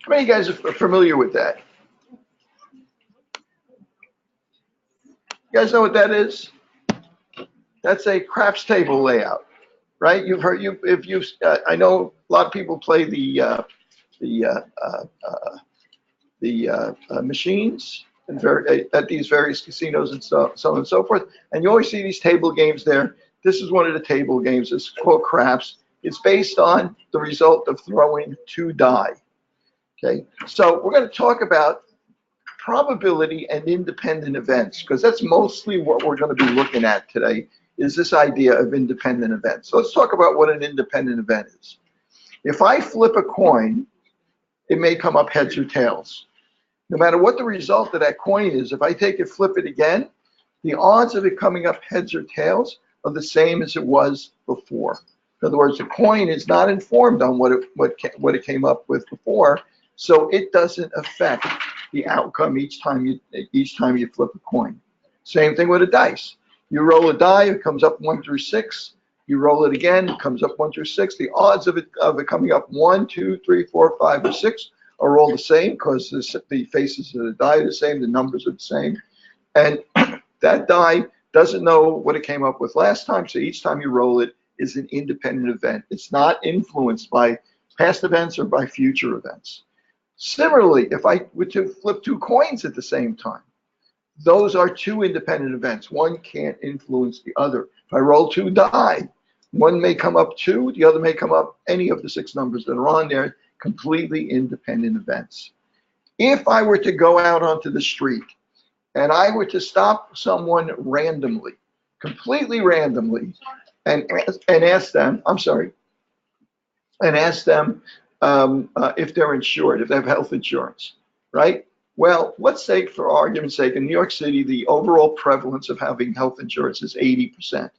How many of you guys are familiar with that? You guys know what that is? That's a craps table layout, right? You've heard you if you. I know a lot of people play the uh, uh, uh, machines and at these various casinos and so on and so forth. And you always see these table games there. This is one of the table games. It's called craps. It's based on the result of throwing 2 die. Okay, so we're going to talk about probability and independent events because that's mostly what we're going to be looking at today is this idea of independent events. So let's talk about what an independent event is. If I flip a coin, it may come up heads or tails. No matter what the result of that coin is, if I take it, flip it again, the odds of it coming up heads or tails are the same as it was before. In other words, the coin is not informed on what it came up with before, so it doesn't affect the outcome each time you flip a coin. Same thing with a dice. You roll a die, it comes up 1 through 6. You roll it again, it comes up 1 through 6. The odds of it coming up 1, 2, 3, 4, 5, or 6 are all the same because the faces of the die are the same, the numbers are the same. And that die doesn't know what it came up with last time, so each time you roll it is an independent event. It's not influenced by past events or by future events. Similarly, if I were to flip 2 coins at the same time, those are 2 independent events. One can't influence the other. If I roll 2 die, one may come up 2, the other may come up any of the 6 numbers that are on there, completely independent events. If I were to go out onto the street and I were to stop someone randomly, completely randomly, and ask them, if they're insured, if they have health insurance, right? Well, let's say for argument's sake, in New York City, the overall prevalence of having health insurance is 80%.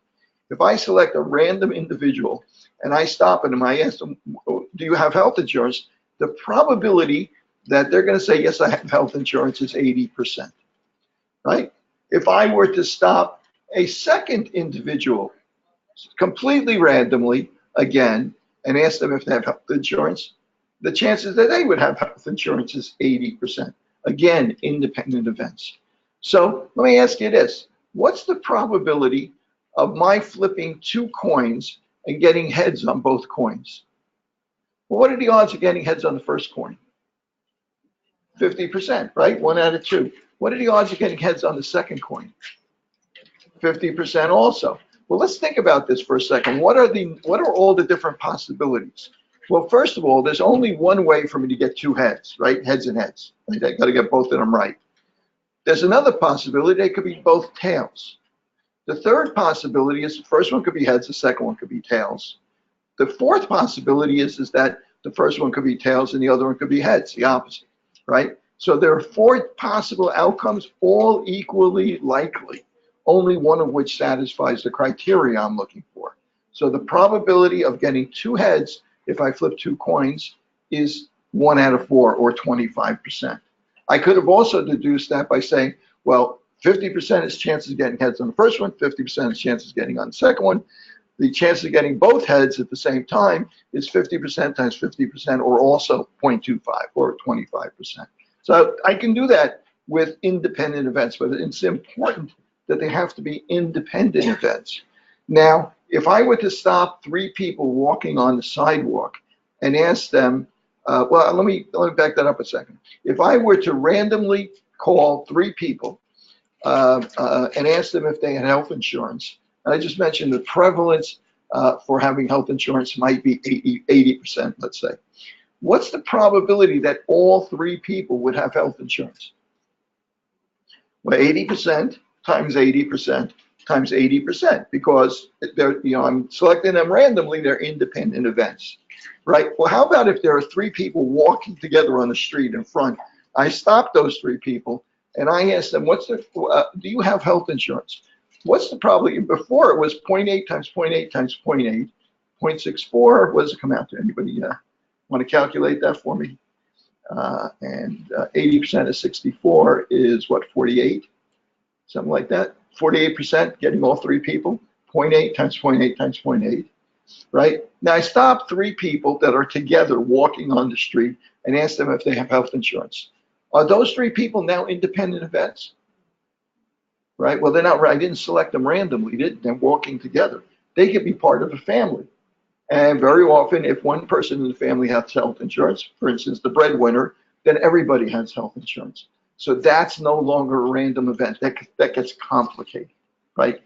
If I select a random individual and I stop them, I ask them, do you have health insurance? The probability that they're going to say, yes, I have health insurance is 80%, right? If I were to stop a second individual completely randomly, again, and ask them if they have health insurance, the chances that they would have health insurance is 80%. Again, independent events. So let me ask you this. What's the probability of my flipping 2 coins and getting heads on both coins? Well, what are the odds of getting heads on the first coin? 50%, right? 1 out of 2. What are the odds of getting heads on the second coin? 50% also. Well, let's think about this for a second. What are all the different possibilities? Well, first of all, there's only one way for me to get 2 heads, right? Heads and heads. I got to get both of them right. There's another possibility. They could be both tails. The third possibility is the first one could be heads, the second one could be tails. The fourth possibility is that the first one could be tails and the other one could be heads, the opposite, right? So there are 4 possible outcomes, all equally likely, only one of which satisfies the criteria I'm looking for. So the probability of getting 2 heads if I flip 2 coins is 1 out of 4, or 25%. I could have also deduced that by saying, well, 50% is chances of getting heads on the first one, 50% is chances of getting on the second one. The chance of getting both heads at the same time is 50% times 50%, or also 0.25, or 25%. So I can do that with independent events, but it's important that they have to be independent events. Now, if I were to stop 3 people walking on the sidewalk and ask them, well, let me back that up a second. If I were to randomly call 3 people and ask them if they had health insurance, and I just mentioned the prevalence for having health insurance might be 80%, let's say. What's the probability that all 3 people would have health insurance? Well, 80% times 80% times 80%, because they're, I'm selecting them randomly, they're independent events, right? Well, how about if there are 3 people walking together on the street in front? I stop those 3 people and I ask them, do you have health insurance? What's the probability? Before it was 0.8 times 0.8 times 0.8, 0.64. What does it come out to? Anybody want to calculate that for me? And 80% of 64 is what, 48? Something like that. 48% getting all 3 people. 0.8 times 0.8 times 0.8. right? Now I stop 3 people that are together walking on the street and ask them if they have health insurance. Are those 3 people now independent events? Right? Well, they're not. I didn't select them randomly. They're walking together. They could be part of a family. And very often, if one person in the family has health insurance, for instance, the breadwinner, then everybody has health insurance. So that's no longer a random event. That gets complicated, right?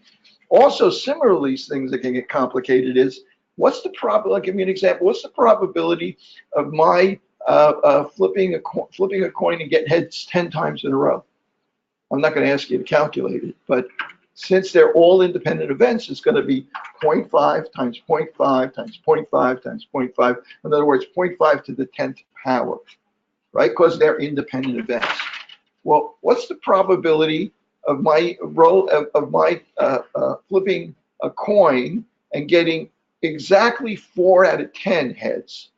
Also, similarly, things that can get complicated is what's the I'll give you an example. What's the probability of my flipping a coin and get heads 10 times in a row? I'm not going to ask you to calculate it, but since they're all independent events, it's going to be 0.5 times 0.5 times 0.5 times 0.5. In other words, 0.5 to the 10th power, right? Because they're independent events. Well, what's the probability of my flipping a coin and getting exactly 4 out of 10 heads?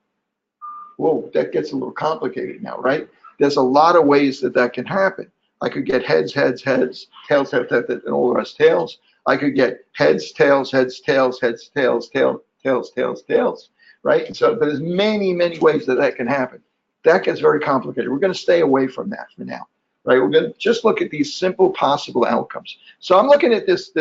Whoa, that gets a little complicated now, right? There's a lot of ways that can happen. I could get heads, heads, heads, tails, heads, heads, and all the rest tails. I could get heads, tails, heads, tails, heads, tails, tails, tails, tails, tails, right? So there's many, many ways that can happen. That gets very complicated. We're going to stay away from that for now, right? We're going to just look at these simple possible outcomes. So I'm looking at this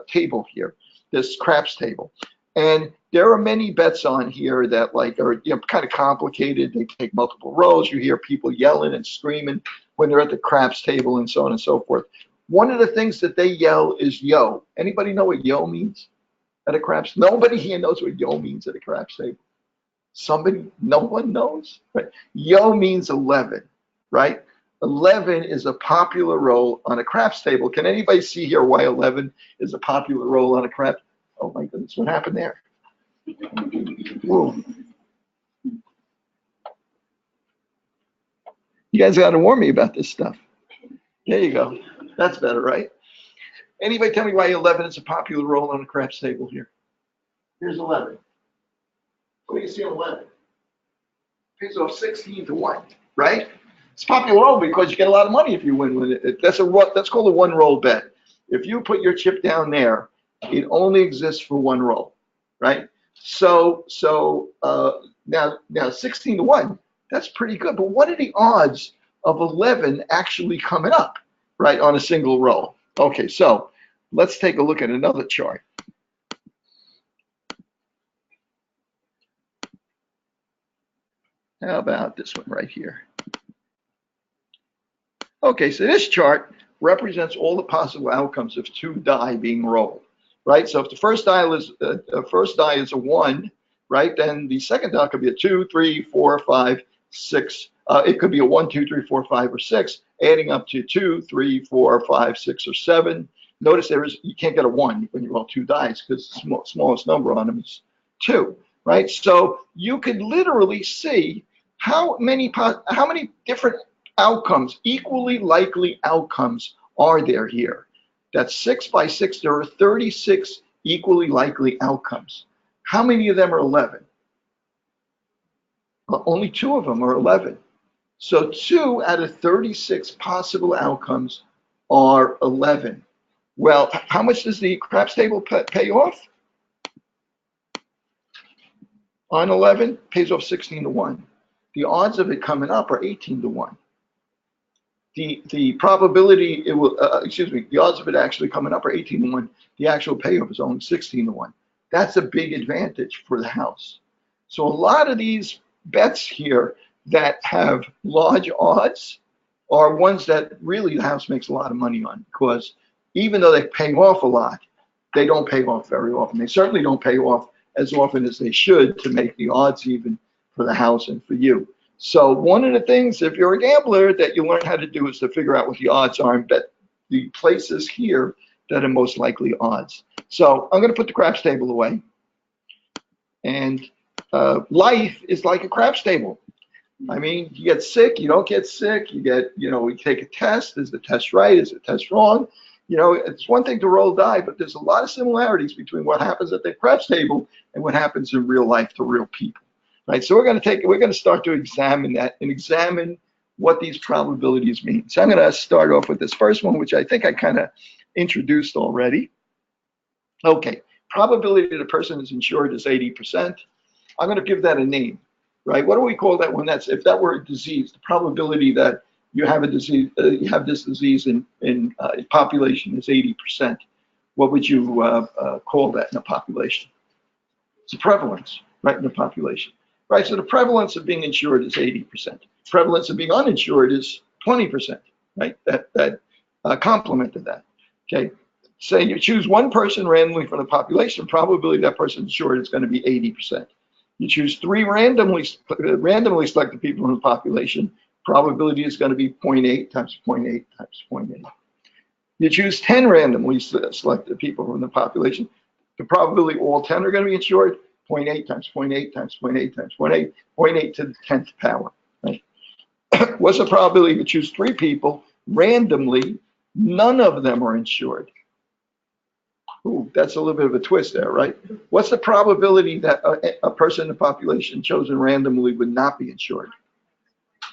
table here, this craps table, and there are many bets on here that are kind of complicated. They take multiple rows. You hear people yelling and screaming when they're at the craps table and so on and so forth. One of the things that they yell is yo. Anybody know what yo means at a craps? Nobody here knows what yo means at a craps table. No one knows? Right? Yo means 11, right? 11 is a popular roll on a craps table. Can anybody see here why 11 is a popular roll on a craps? Oh my goodness, what happened there? Whoa. You guys got to warn me about this stuff. There you go. That's better, right? Anybody tell me why 11 is a popular roll on a craps table here? Here's 11. What do you see on 11? Pays off 16 to 1, right? It's a popular roll because you get a lot of money if you win with it. That's called a one roll bet. If you put your chip down there, it only exists for one roll, right? So now 16 to 1. That's pretty good. But what are the odds of 11 actually coming up, right, on a single roll? Okay, so let's take a look at another chart. How about this one right here? Okay, so this chart represents all the possible outcomes of 2 die being rolled, right? So if the first die is a 1, right, then the second die could be a 2, 3, 4, 5, 6. It could be a 1, 2, 3, 4, 5, or 6, adding up to 2, 3, 4, 5, 6, or 7. Notice you can't get a 1 when you roll 2 dice because the smallest number on them is 2, right? So you could literally see how many different outcomes, equally likely outcomes, are there here. That's 6 by 6. There are 36 equally likely outcomes. How many of them are 11? Well, only 2 of them are 11. So 2 out of 36 possible outcomes are 11. Well, how much does the craps table pay off? On 11, pays off 16 to 1. The odds of it coming up are 18 to 1. The probability it will, the odds of it actually coming up are 18 to 1. The actual payoff is only 16 to 1. That's a big advantage for the house. So a lot of these bets here that have large odds are ones that really the house makes a lot of money on, because even though they pay off a lot, they don't pay off very often. They certainly don't pay off as often as they should to make the odds even for the house and for you. So one of the things, if you're a gambler, that you learn how to do is to figure out what the odds are and bet the places here that are most likely odds. So I'm going to put the craps table away. And life is like a craps table. I mean, you get sick, you don't get sick, you take a test. Is the test right? Is the test wrong? It's one thing to roll die, but there's a lot of similarities between what happens at the craps table and what happens in real life to real people. Right, so we're going to start to examine that and examine what these probabilities mean. So I'm going to start off with this first one, which I think I kind of introduced already. Okay, Probability that a person is insured is 80%. I'm going to give that a name, right? What do we call that when that's, if that were a disease, the probability that you have a disease, you have this disease in population is 80%. What would you call that in a population? It's a prevalence, right, in the population. Right, so the prevalence of being insured is 80%. Prevalence of being uninsured is 20%, right? That complemented that, okay? Say you choose one person randomly from the population, probability that person insured is going to be 80%. You choose 3 randomly selected people in the population, probability is going to be 0.8 times 0.8 times 0.8. You choose 10 randomly selected people from the population, the probability all 10 are going to be insured, 0.8 times 0.8 times 0.8 times 0.8, 0.8 to the 10th power, right? What's the probability to choose 3 people randomly, none of them are insured? Ooh, that's a little bit of a twist there, right? What's the probability that a person in the population chosen randomly would not be insured?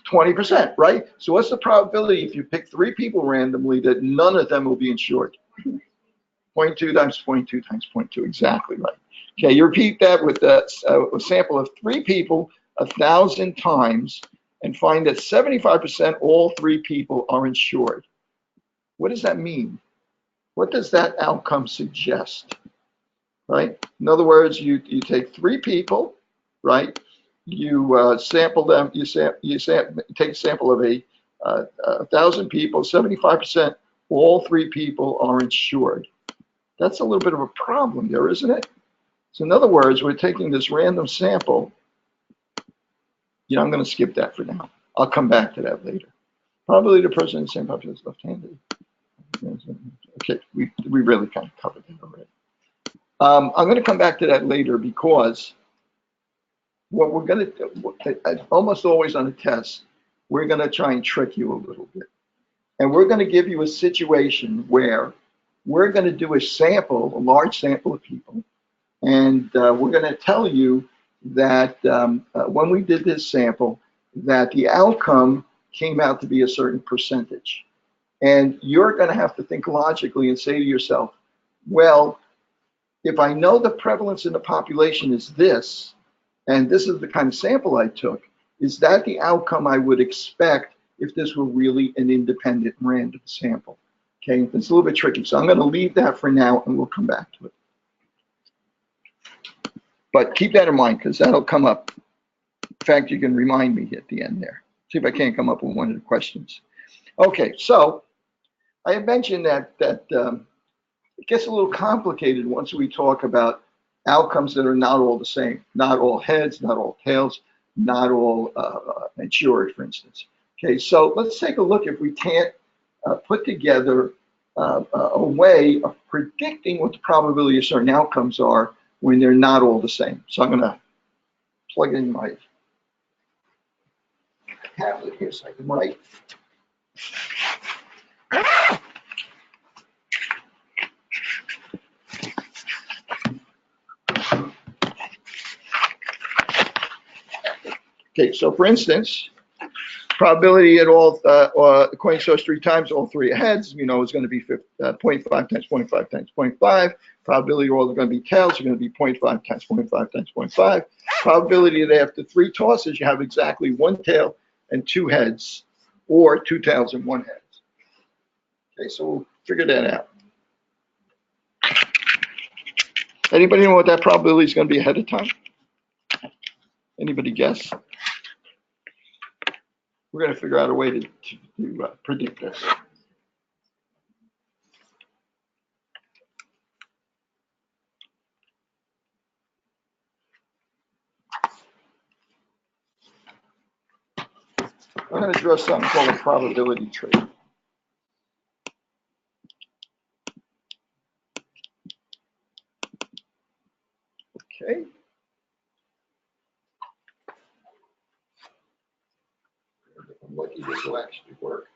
20%, right? So what's the probability if you pick 3 people randomly that none of them will be insured? 0.2 times 0.2 times 0.2, exactly right. Okay, you repeat that with a sample of 3 people 1,000 times and find that 75% all 3 people are insured. What does that mean? What does that outcome suggest? Right? In other words, you take 3 people, right? You sample them. You take a sample of 1,000 people. 75% all 3 people are insured. That's a little bit of a problem there, isn't it? So in other words, we're taking this random sample. I'm going to skip that for now. I'll come back to that later. Probably the person in the same population is left-handed. Okay, we really kind of covered that already. I'm going to come back to that later because what we're going to do, almost always on a test, we're going to try and trick you a little bit. And we're going to give you a situation where we're going to do a sample, a large sample of people, and we're going to tell you that when we did this sample, that the outcome came out to be a certain percentage. And you're going to have to think logically and say to yourself, well, if I know the prevalence in the population is this, and this is the kind of sample I took, is that the outcome I would expect if this were really an independent random sample? Okay, it's a little bit tricky. So I'm going to leave that for now and we'll come back to it. But keep that in mind because that'll come up. In fact, you can remind me at the end there. See if I can't come up with one of the questions. Okay, so I had mentioned that it gets a little complicated once we talk about outcomes that are not all the same. Not all heads, not all tails, not all insured, for instance. Okay, so let's take a look if we can't put together a way of predicting what the probability of certain outcomes are when they're not all the same. So I'm going to plug in my tablet here so I can write. Okay, so for instance, probability at all the coin toss 3 times, all 3 heads, is going to be 0.5 times 0.5 times 0.5. Probability all are going to be tails are going to be 0.5 times 0.5 times 0.5. Probability that after 3 tosses, you have exactly 1 tail and 2 heads, or 2 tails and 1 head. Okay, so we'll figure that out. Anybody know what that probability is going to be ahead of time? Anybody guess? We're going to figure out a way to predict this. I'm going to draw something called a probability tree. Okay. I'm lucky this will actually work.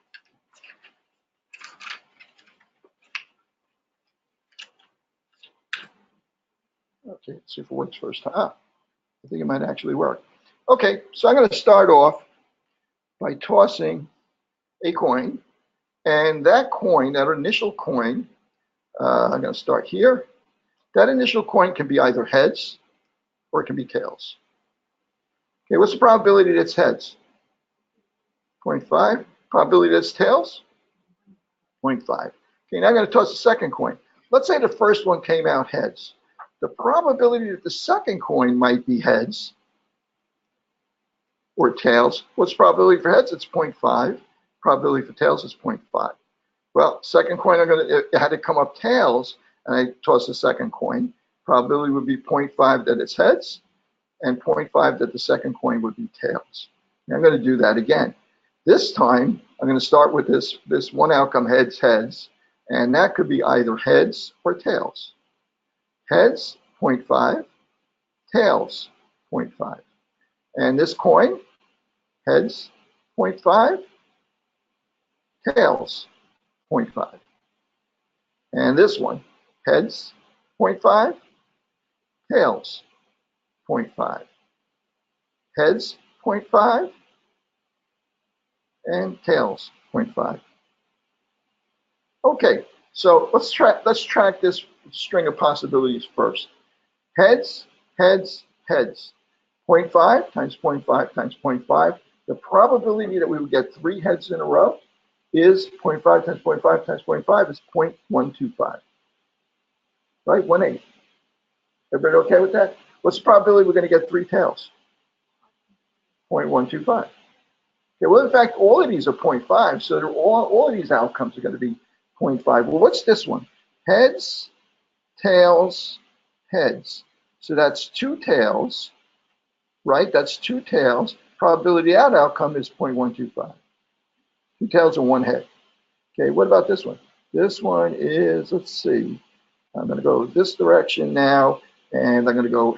Okay, let's see if it works first time. I think it might actually work. Okay, so I'm going to start off by tossing a coin, and that coin, that initial coin, I'm going to start here, That initial coin can be either heads or it can be tails. Okay, what's the probability that it's heads? 0.5. Probability that it's tails? 0.5. Okay, now I'm going to toss the second coin. Let's say the first one came out heads. The probability that the second coin might be heads or tails, what's the probability for heads? It's 0.5. Probability for tails is 0.5. Well, second coin, it had to come up tails, and I toss the second coin. Probability would be 0.5 that it's heads, and 0.5 that the second coin would be tails. Now I'm going to do that again. This time, I'm going to start with this one outcome, heads, heads, and that could be either heads or tails. Heads, 0.5, tails, 0.5. And this coin, heads, 0.5, tails, 0.5. And this one, heads, 0.5, tails, 0.5. Heads, 0.5, and tails, 0.5. Okay, so let's track this string of possibilities first. Heads, heads, heads. 0.5 times 0.5 times 0.5. The probability that we would get 3 heads in a row is 0.5 times 0.5 times 0.5 is 0.125. Right? 1/8. Everybody okay with that? What's the probability we're going to get 3 tails? 0.125. Okay, well, in fact, all of these are 0.5, so all of these outcomes are going to be 0.5. Well, what's this one? Heads, tails, heads. So that's 2 tails, right? That's 2 tails. Probability of that outcome is 0.125. 2 tails and 1 head. Okay, what about this one? This one is, let's see, I'm going to go this direction now, and I'm going to go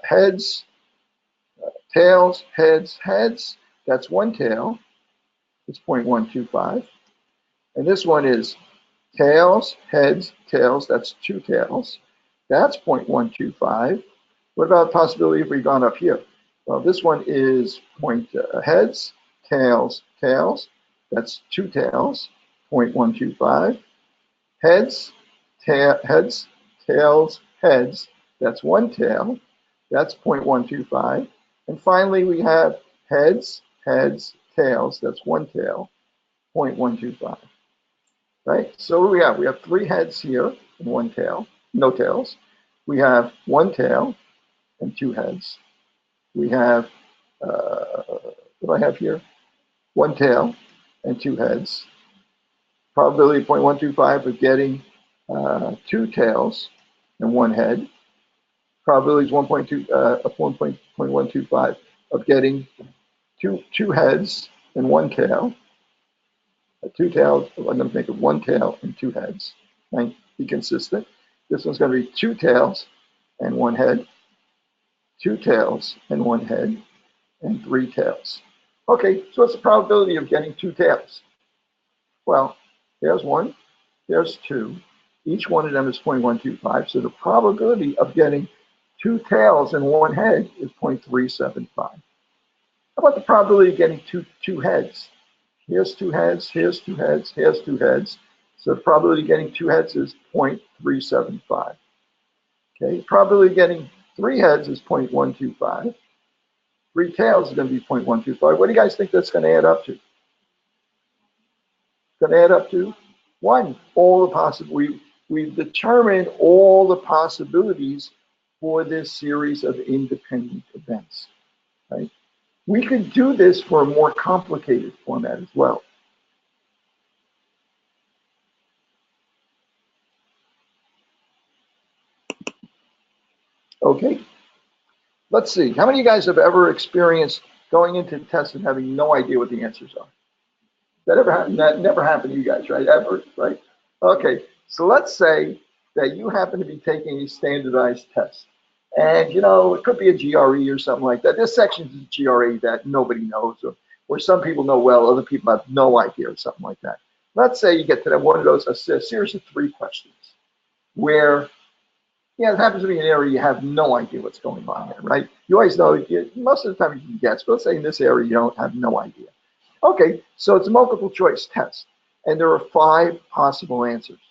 heads, tails, heads, heads. That's 1 tail. It's 0.125. And this one is tails, heads, tails. That's 2 tails. That's 0.125. What about the possibility if we've gone up here? Well, this one is heads, tails, tails. That's 2 tails, 0.125. Heads, heads, tails, heads. That's 1 tail. That's 0.125. And finally, we have heads, heads, tails. That's 1 tail, 0.125. Right? So what do we have? We have 3 heads here and 1 tail. No tails. We have 1 tail and 2 heads. We have, what do I have here? 1 tail and 2 heads. Probability 0.125 of getting 2 tails and 1 head. Probability is 1.125 of getting two heads and 1 tail. 2 tails, I'm going to make it 1 tail and 2 heads. Right? Be consistent. This one's going to be 2 tails and 1 head. 2 tails and 1 head, and 3 tails. Okay, so what's the probability of getting 2 tails? Well, there's 1, there's 2. Each one of them is 0.125, so the probability of getting 2 tails and 1 head is 0.375. How about the probability of getting two heads? Here's 2 heads, here's 2 heads, here's 2 heads. So the probability of getting 2 heads is 0.375. Okay, probability of getting 3 heads is 0.125. 3 tails is going to be 0.125. What do you guys think that's going to add up to? It's going to add up to 1. All the we've determined all the possibilities for this series of independent events. Right? We could do this for a more complicated format as well. Okay. Let's see. How many of you guys have ever experienced going into the test and having no idea what the answers are? That ever happened? That never happened to you guys, right? Ever, right? Okay. So let's say that you happen to be taking a standardized test. And, it could be a GRE or something like that. This section is a GRE that nobody knows, or some people know well, other people have no idea, or something like that. Let's say you get to one of those, a series of 3 questions where it happens to be an area you have no idea what's going on there, right? You always know, most of the time you can guess, but let's say in this area you don't have no idea. Okay, so it's a multiple choice test, and there are 5 possible answers,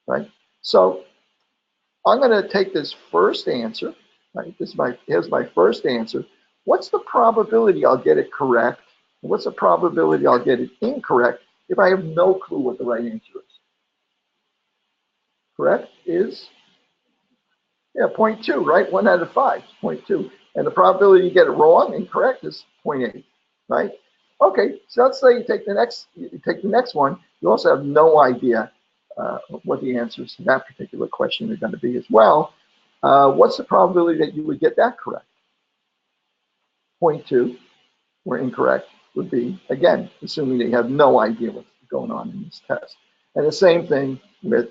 right? So I'm going to take this first answer, right? Here's my first answer. What's the probability I'll get it correct? What's the probability I'll get it incorrect if I have no clue what the right answer is? Correct is, yeah, 0.2, right? 1 out of 5, 0.2. And the probability you get it wrong, incorrect, is 0.8, right? Okay, so let's say you take the next one. You also have no idea what the answers to that particular question are going to be as well. What's the probability that you would get that correct? 0.2, or incorrect, would be, again, assuming that you have no idea what's going on in this test. And the same thing with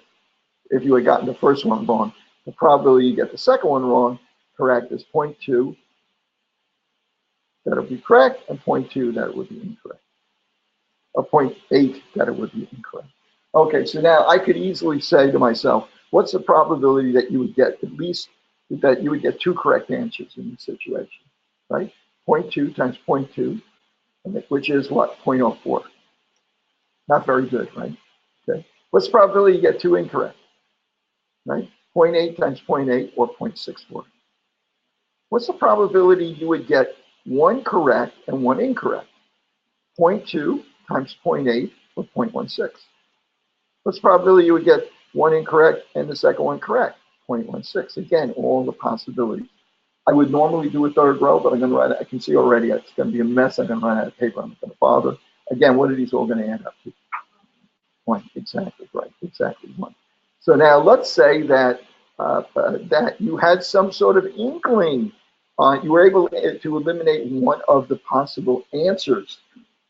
if you had gotten the first one wrong, the probability you get the second one wrong, correct, is 0.2, that it would be correct, and 0.2, that it would be incorrect. Or 0.8, that it would be incorrect. Okay, so now I could easily say to myself, what's the probability that you would get at least, that you would get 2 correct answers in this situation, right? 0.2 times 0.2, which is what? 0.04. Not very good, right? Okay. What's the probability you get 2 incorrect, right? 0.8 times 0.8, or 0.64. What's the probability you would get 1 correct and 1 incorrect? 0.2 times 0.8, or 0.16. What's the probability you would get 1 incorrect and the second one correct? 0.16. Again, all the possibilities. I would normally do a third row, but I'm going to write it. I can see already it's going to be a mess. I'm going to run out of paper. I'm not going to bother. Again, what are these all going to add up to? 1. Exactly right. Exactly 1. So now let's say that that you had some sort of inkling. You were able to eliminate one of the possible answers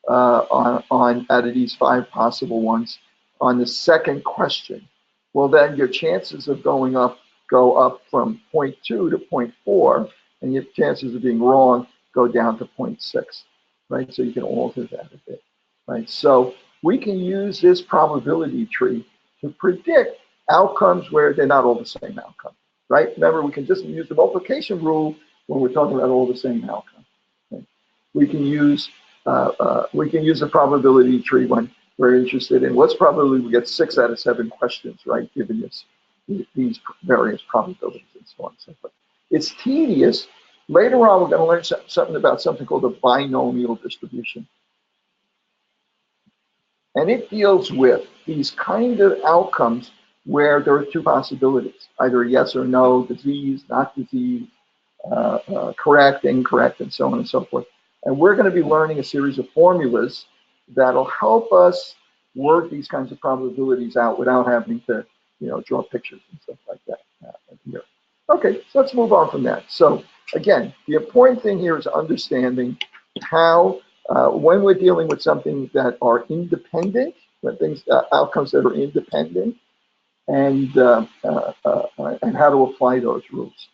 on out of these 5 possible ones on the second question. Well, then your chances of going up go up from 0.2 to 0.4, and your chances of being wrong go down to 0.6, right? So you can alter that a bit, right? So we can use this probability tree to predict outcomes where they're not all the same outcome, right? Remember, we can just use the multiplication rule when we're talking about all the same outcome. Right? We can use the probability tree when we're interested in what's probability we get 6 out of 7 questions, right? Given these various probabilities and so on and so forth. It's tedious. Later on, we're going to learn something about something called a binomial distribution. And it deals with these kind of outcomes where there are 2 possibilities, either yes or no, disease, not disease, correct, incorrect, and so on and so forth. And we're going to be learning a series of formulas that'll help us work these kinds of probabilities out without having to, draw pictures and stuff like that here. Okay, so let's move on from that. So again, the important thing here is understanding how, when we're dealing with something that are independent, when things, outcomes that are independent, and how to apply those rules.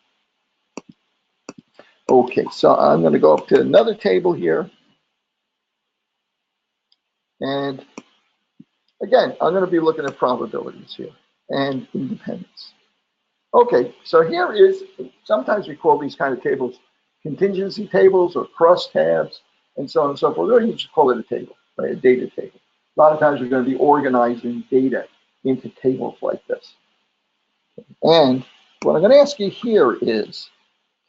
Okay, so I'm going to go up to another table here. And again, I'm going to be looking at probabilities here and independence. Okay, so here is, sometimes we call these kind of tables contingency tables or crosstabs and so on and so forth. We're going to just call it a table, right? A data table. A lot of times we're going to be organizing data into tables like this. And what I'm going to ask you here is,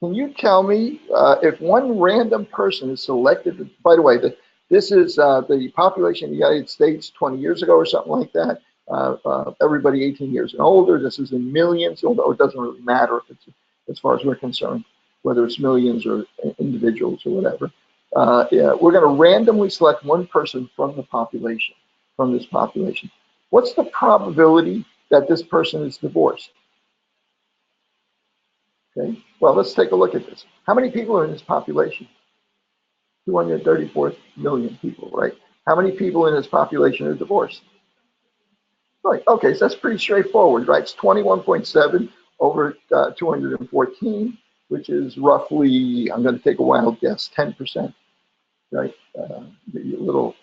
can you tell me if one random person is selected? By the way, this is the population of the United States 20 years ago or something like that. Everybody 18 years and older. This is in millions, although it doesn't really matter if it's, as far as we're concerned, whether it's millions or individuals or whatever. Yeah, we're going to randomly select one person from the population, from this population. What's the probability that this person is divorced? Okay, well, let's take a look at this. How many people are in this population? 234 million people, right? How many people in this population are divorced? Right, okay, so that's pretty straightforward, right? It's 21.7 over 214, which is roughly, I'm going to take a wild guess, 10%, right? Maybe a little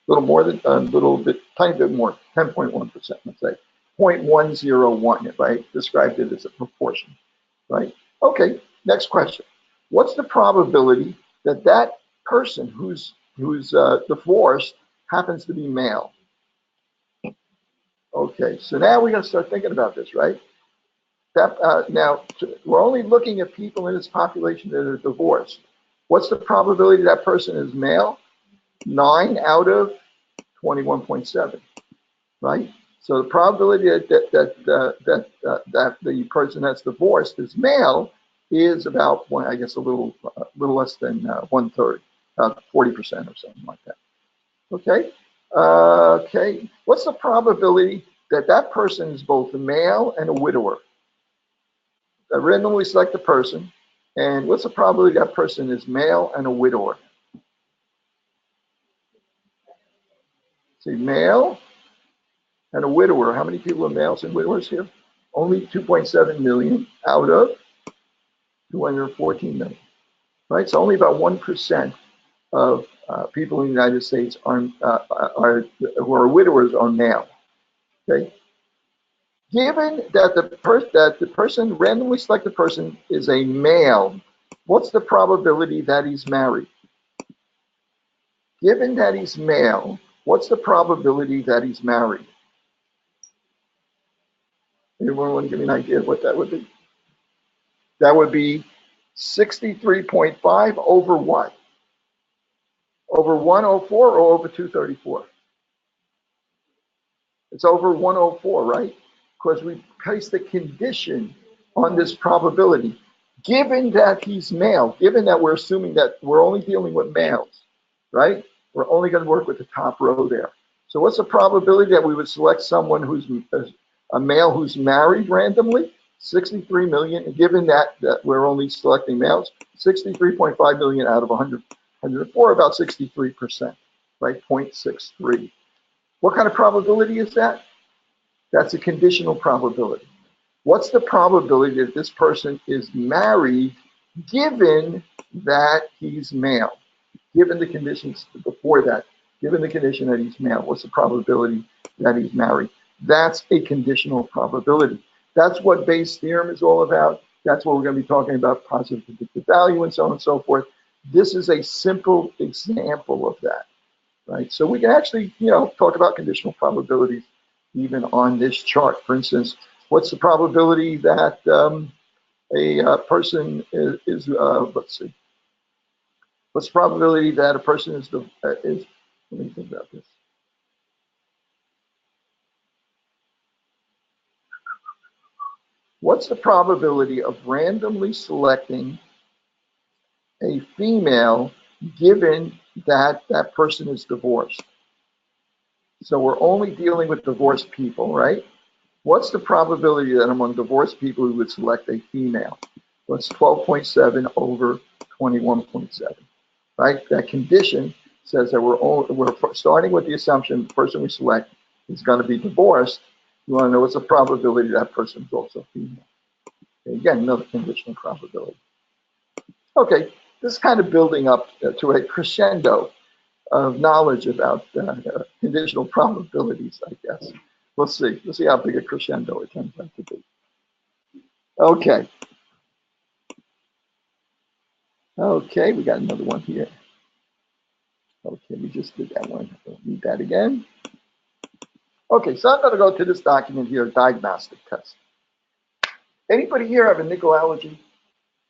more than, tiny bit more, 10.1%, let's say. 0.101, right? Described it as a proportion. Right? Okay, next question. What's the probability that that person who's divorced happens to be male? Okay, so now we're going to start thinking about this, right? Now, we're only looking at people in this population that are divorced. What's the probability that person is male? 9 out of 21.7, right? So the probability that the person that's divorced is male is about one, I guess, a little less than 1/3, 40% or something like that. Okay. Okay. What's the probability that that person is both a male and a widower? I randomly select a person, and what's the probability that person is male and a widower? See, male and a widower. How many people are males and widowers here? Only 2.7 million out of 214 million, right? So only about 1% of people in the United States who are widowers are male. Okay. Given that the person randomly selected person is a male, what's the probability that he's married? Given that he's male, what's the probability that he's married? Anyone want to give me an idea of what that would be? That would be 63.5 over what? Over 104 or over 234? It's over 104, right? Because we place the condition on this probability. Given that he's male, given that we're assuming that we're only dealing with males, right? We're only going to work with the top row there. So what's the probability that we would select someone who's a male who's married randomly? 63 million, given that we're only selecting males, 63.5 million out of 104, about 63%, right? 0.63. What kind of probability is that? That's a conditional probability. What's the probability that this person is married given that he's male? Given the conditions before that, given the condition that he's male, what's the probability that he's married? That's a conditional probability. That's what Bayes' theorem is all about. That's what we're going to be talking about, positive predictive value and so on and so forth. This is a simple example of that, right? So we can actually, talk about conditional probabilities even on this chart. For instance, what's the probability that a person is let's see. What's the probability that a person is let me think about this. What's the probability of randomly selecting a female given that that person is divorced? So we're only dealing with divorced people, right? What's the probability that among divorced people we would select a female? Well, it's 12.7 over 21.7, right? That condition says that we're starting with the assumption the person we select is going to be divorced. You want to know what's the probability that person is also female. Okay, again, another conditional probability. Okay, this is kind of building up to a crescendo of knowledge about conditional probabilities, I guess. We'll see. We'll see how big a crescendo it turns out to be. Okay. Okay, we got another one here. Okay, we just did that one. Don't need that again. Okay, so I'm going to go to this document here, diagnostic test. Anybody here have a nickel allergy?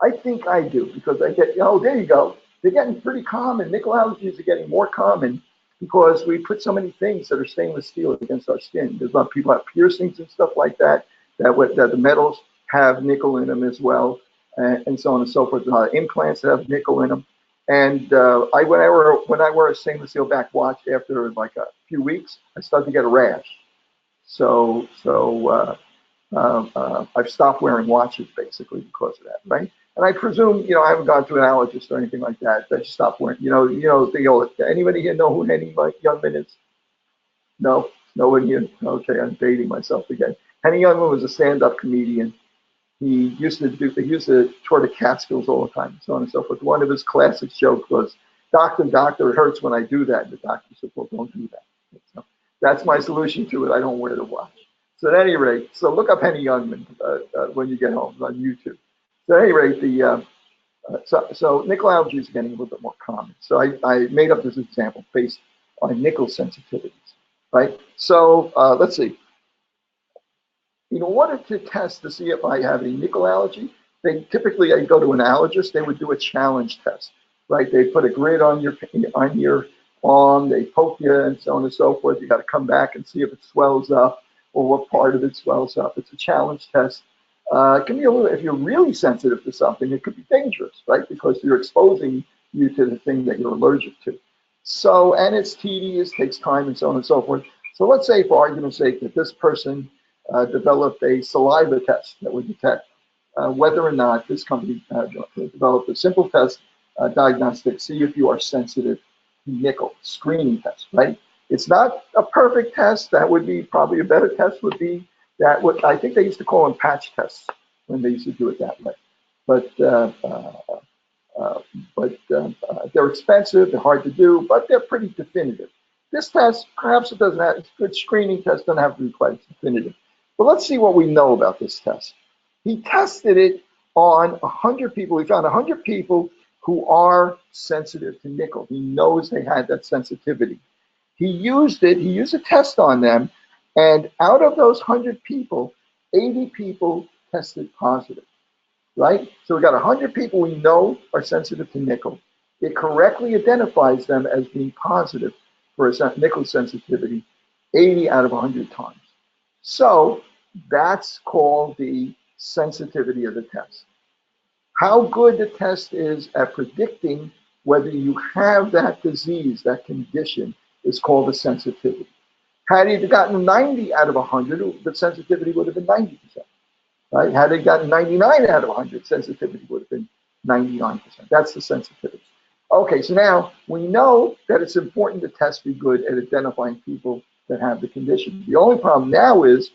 I think I do, because I get, there you go. They're getting pretty common. Nickel allergies are getting more common because we put so many things that are stainless steel against our skin. There's a lot of people have piercings and stuff like that, that the metals have nickel in them as well, and so on and so forth. There's a lot of implants that have nickel in them. And when I wear a stainless steel back watch, after like a few weeks, I start to get a rash. So I've stopped wearing watches basically because of that, right? And I presume, I haven't gone to an allergist or anything like that. I just stopped wearing, anybody here know who Henny Youngman is? No, no one here. Okay, I'm dating myself again. Henny Youngman was a stand-up comedian. He used to tour the Catskills all the time, so on and so forth. One of his classic jokes was, "Doctor, doctor, it hurts when I do that." And the doctor said, "Well, don't do that." So that's my solution to it. I don't wear the watch. So at any rate, so look up Henny Youngman when you get home on YouTube. So at any rate, so nickel allergy is getting a little bit more common. So I made up this example based on nickel sensitivities, right? So let's see. In order to test to see if I have any nickel allergy, they typically I go to an allergist. They would do a challenge test, right? They put a grid on your arm, they poke you, and so on and so forth. You got to come back and see if it swells up or what part of it swells up. It's a challenge test. It can be a little. If you're really sensitive to something, it could be dangerous, right? Because you're exposing you to the thing that you're allergic to. So, and it's tedious, takes time, and so on and so forth. So let's say, for argument's sake, that this person developed a saliva test that would detect whether or not this company developed a simple test, diagnostic, see if you are sensitive to nickel, screening test, right? It's not a perfect test. That would be probably a better test would be that what I think they used to call them patch tests when they used to do it that way. But uh, they're expensive, they're hard to do, but they're pretty definitive. This test, perhaps it doesn't have, it's a good screening test, doesn't have to be quite definitive. But let's see what we know about this test. He tested it on 100 people. He found 100 people who are sensitive to nickel. He knows they had that sensitivity. He used a test on them, and out of those 100 people, 80 people tested positive, right? So we got 100 people we know are sensitive to nickel. It correctly identifies them as being positive for a nickel sensitivity 80 out of 100 times. So that's called the sensitivity of the test. How good the test is at predicting whether you have that disease, that condition, is called the sensitivity. Had he gotten 90 out of 100, the sensitivity would have been 90%. Right? Had it gotten 99 out of 100, sensitivity would have been 99%. That's the sensitivity. Okay, so now we know that it's important to test be good at identifying people that have the condition. The only problem now is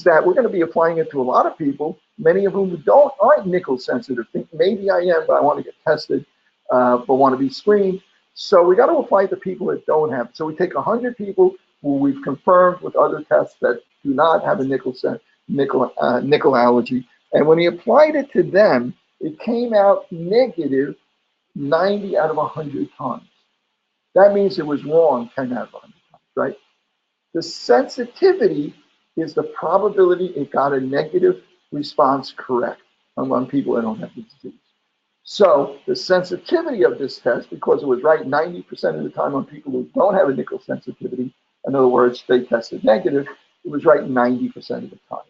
that we're going to be applying it to a lot of people, many of whom aren't nickel sensitive. Think maybe I am, but I want to get tested, but want to be screened. So we got to apply it to people that don't have it. So we take 100 people who we've confirmed with other tests that do not have a nickel allergy, and when he applied it to them, it came out negative 90 out of 100 times. That means it was wrong 10 out of 100 times, right? The sensitivity is the probability it got a negative response correct among people that don't have the disease. So the sensitivity of this test, because it was right 90% of the time on people who don't have a nickel sensitivity, in other words, they tested negative, it was right 90% of the time.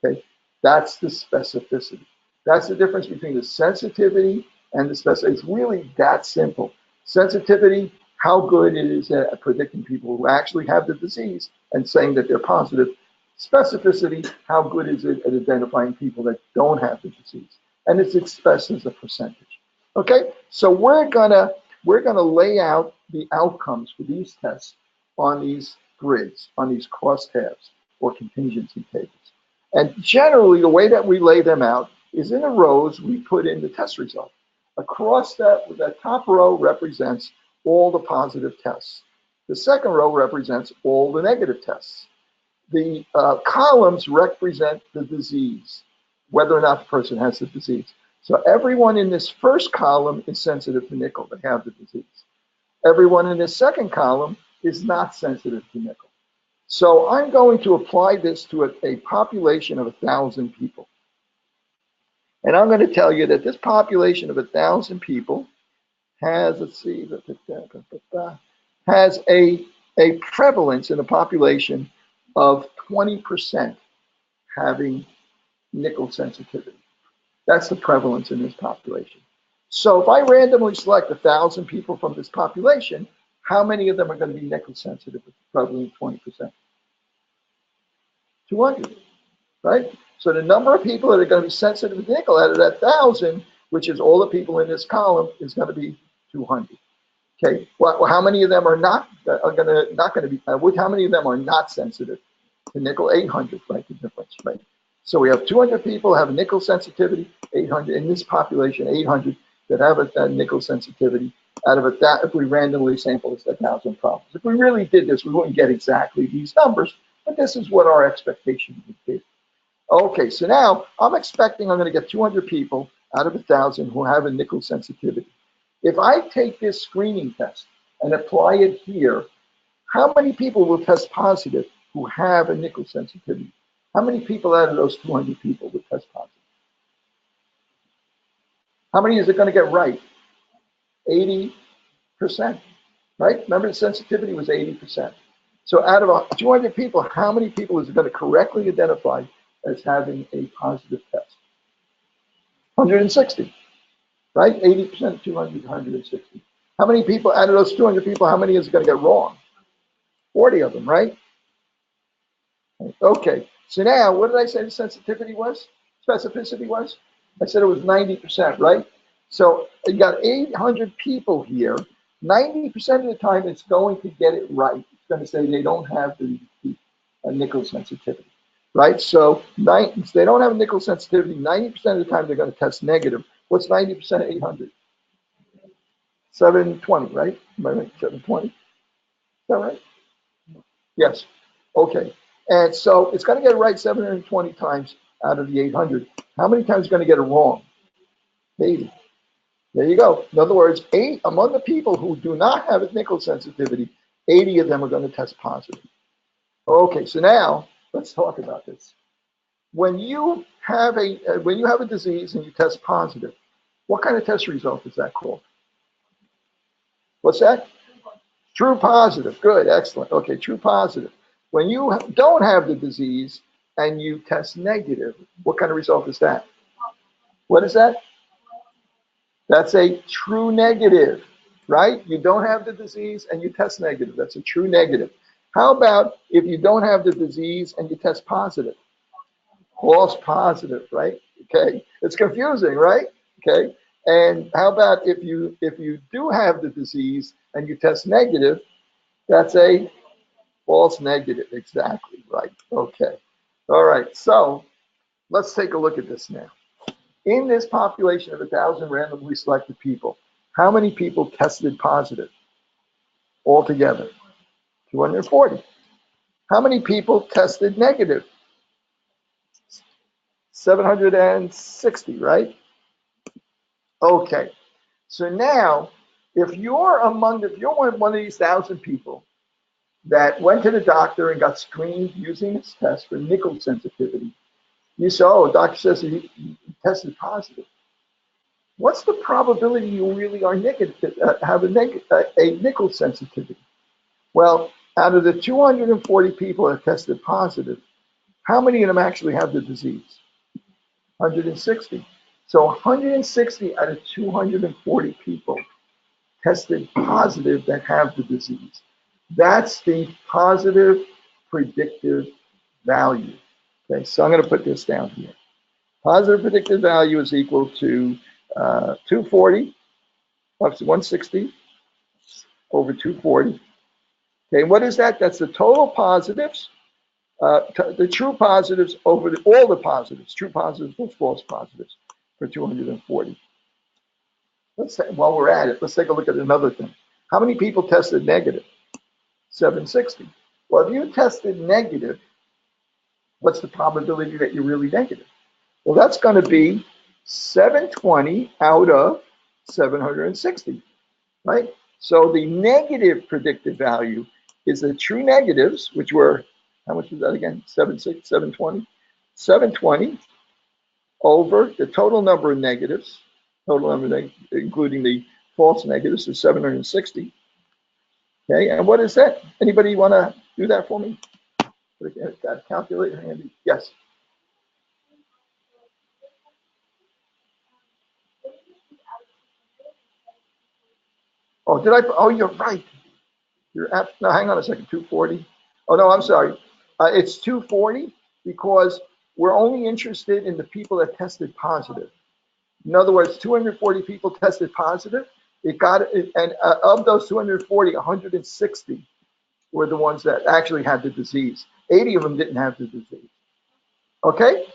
Okay, that's the specificity. That's the difference between the sensitivity and the specificity. It's really that simple. Sensitivity, how good it is at predicting people who actually have the disease and saying that they're positive. Specificity, how good is it at identifying people that don't have the disease? And it's expressed as a percentage. Okay, so we're gonna lay out the outcomes for these tests on these grids, on these crosstabs or contingency tables. And generally, the way that we lay them out is in the rows we put in the test result. Across that top row represents all the positive tests. The second row represents all the negative tests. The columns represent the disease, whether or not the person has the disease. So everyone in this first column is sensitive to nickel, they have the disease. Everyone in this second column is not sensitive to nickel. So I'm going to apply this to a population of 1,000 people. And I'm going to tell you that this population of 1,000 people has, let's see, has a prevalence in the population of 20% having nickel sensitivity. That's the prevalence in this population. So if I randomly select 1,000 people from this population, how many of them are going to be nickel sensitive with the prevalence of 20%? 200, right? So the number of people that are going to be sensitive to nickel out of that 1,000, which is all the people in this column, is going to be 200. Okay, well, how many of them are not going to be? How many of them are not sensitive to nickel? 800, right? The difference, right? So we have 200 people have a nickel sensitivity, 800 in this population, 800 that have a nickel sensitivity. Out of that, if we randomly sample, it's 1,000 problems. If we really did this, we wouldn't get exactly these numbers, but this is what our expectation would be. Okay, so now I'm expecting I'm going to get 200 people out of 1,000 who have a nickel sensitivity. If I take this screening test and apply it here, how many people will test positive who have a nickel sensitivity? How many people out of those 200 people would test positive? How many is it going to get right? 80%, right? Remember the sensitivity was 80%. So out of 200 people, how many people is it going to correctly identify as having a positive test? 160, right? 80% of 200, 160. How many people out of those 200 people, how many is it going to get wrong? 40 of them, right? Okay, so now what did I say the sensitivity was? Specificity was? I said it was 90%, right? So you got 800 people here. 90% of the time it's going to get it right. It's going to say they don't have the nickel sensitivity, right? So they don't have a nickel sensitivity. 90% of the time they're going to test negative. What's 90% of 800? 720, right? Am I right? 720? Is that right? Yes. Okay. And so it's going to get it right 720 times out of the 800. How many times is it going to get it wrong? 80. There you go. In other words, among the people who do not have a nickel sensitivity, 80 of them are going to test positive. Okay, so now let's talk about this. When you have a disease and you test positive, what kind of test result is that called? What's that? True positive. Good, excellent. Okay, true positive. When you don't have the disease and you test negative, what kind of result is that? What is that? That's a true negative, right? You don't have the disease and you test negative. That's a true negative. How about if you don't have the disease and you test positive? False positive, right? Okay, it's confusing, right? Okay, and how about if you do have the disease and you test negative? That's a false negative, exactly right. Okay, all right. So let's take a look at this now. In this population of 1,000 randomly selected people, how many people tested positive altogether? 240. How many people tested negative? 760, right? Okay. So now, if you're one of these 1,000 people that went to the doctor and got screened using this test for nickel sensitivity, you say, oh, the doctor says you tested positive. What's the probability you really are negative, have a nickel sensitivity? Well, out of the 240 people that tested positive, how many of them actually have the disease? 160. So 160 out of 240 people tested positive that have the disease. That's the positive predictive value. Okay, so I'm going to put this down here. Positive predictive value is equal to 240, 160 over 240. Okay, what is that? That's the total positives, the true positives over all the positives, true positives plus false positives for 240. While we're at it, let's take a look at another thing. How many people tested negative? 760. Well, if you tested negative, what's the probability that you're really negative? Well, that's going to be 720 out of 760, right? So the negative predictive value is the true negatives, which were, how much was that again? 720? 720 over the total number of negatives, including the false negatives, is 760. Okay, and what is that? Anybody want to do that for me? Got a calculator handy? Yes. Oh, did I? Oh, you're right. No, hang on a second. 240. Oh no, I'm sorry. It's 240 because we're only interested in the people that tested positive. In other words, 240 people tested positive. It got it, and of those 240, 160 were the ones that actually had the disease. 80 of them didn't have the disease. Okay.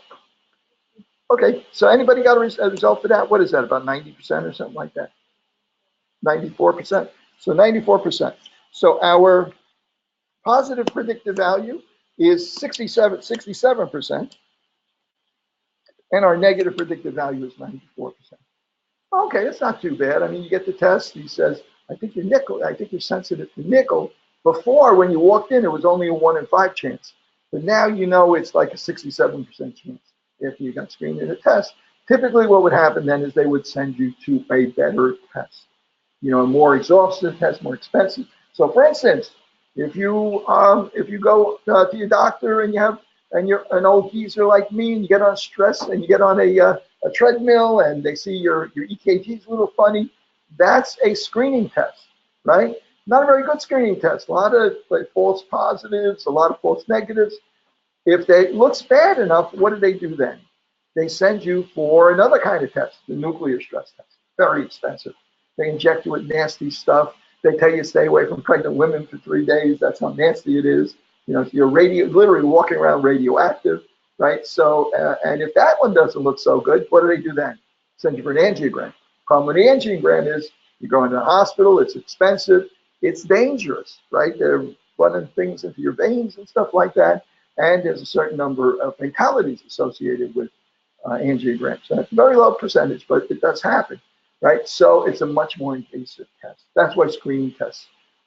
Okay. So anybody got a result for that? What is that? About 90% or something like that? 94%. So 94%. So our positive predictive value is 67%, and our negative predictive value is 94%. Okay, that's not too bad. I mean, you get the test. He says, I think you're sensitive to nickel. Before, when you walked in, it was only a 1 in 5 chance. But now you know it's like a 67% chance after you got screened in a test. Typically what would happen then is they would send you to a better test, a more exhaustive test, more expensive. So for instance, if you go to your doctor and you're an old geezer like me and you get on stress and you get on a treadmill and they see your EKG is a little funny, that's a screening test, right? Not a very good screening test. A lot of false positives, a lot of false negatives. If it looks bad enough, what do they do then? They send you for another kind of test, the nuclear stress test. Very expensive. They inject you with nasty stuff. They tell you to stay away from pregnant women for 3 days. That's how nasty it is. You're literally walking around radioactive, right? So, and if that one doesn't look so good, what do then? Send you for an angiogram. Problem with the angiogram is you go into the hospital, it's expensive, it's dangerous, right? They're running things into your veins and stuff like that. And there's a certain number of fatalities associated with angiograms. So that's a very low percentage, but it does happen, right? So it's a much more invasive test. That's why screening tests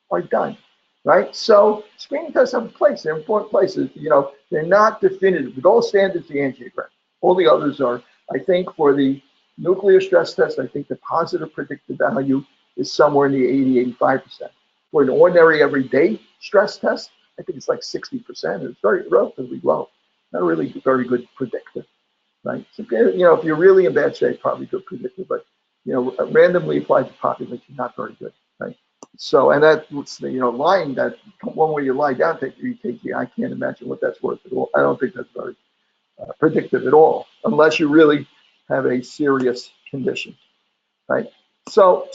are done, right? So screening tests have a place. They're important places. They're not definitive. The gold standard is the angiogram. All the others are. I think for the nuclear stress test, I think the positive predictive value is somewhere in the 80-85%. For an ordinary everyday stress test, I think it's like 60%. It's very relatively low. Not really very good predictor, right? So, if you're really in bad shape, probably good predictor, but randomly applied to population, not very good, right? So, and that's lying that one where you lie down, take your EKG, I can't imagine what that's worth at all. I don't think that's very predictive at all, unless you really have a serious condition, right? So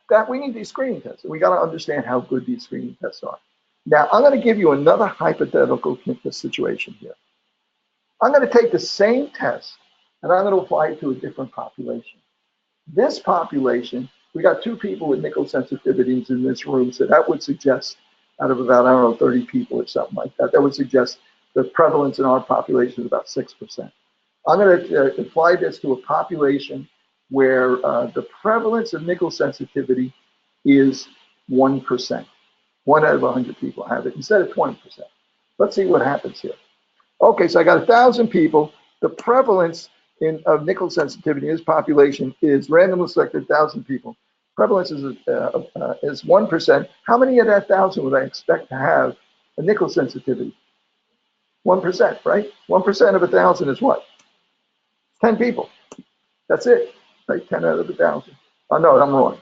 that we need these screening tests. We got to understand how good these screening tests are. Now, I'm going to give you another hypothetical situation here. I'm going to take the same test and I'm going to apply it to a different population. This population, we got 2 people with nickel sensitivities in this room, so that would suggest out of about, 30 people or something like that, that would suggest the prevalence in our population is about 6%. I'm going to apply this to a population where the prevalence of nickel sensitivity is 1%. 1 out of 100 people have it instead of 20%. Let's see what happens here. Okay, so I got 1,000 people. The prevalence of nickel sensitivity in this population is randomly selected 1,000 people. Prevalence is 1%. How many of that 1,000 would I expect to have a nickel sensitivity? 1%, right? 1% of 1,000 is what? 10 people. That's it, right? 10 out of 1,000. Oh, no, I'm wrong.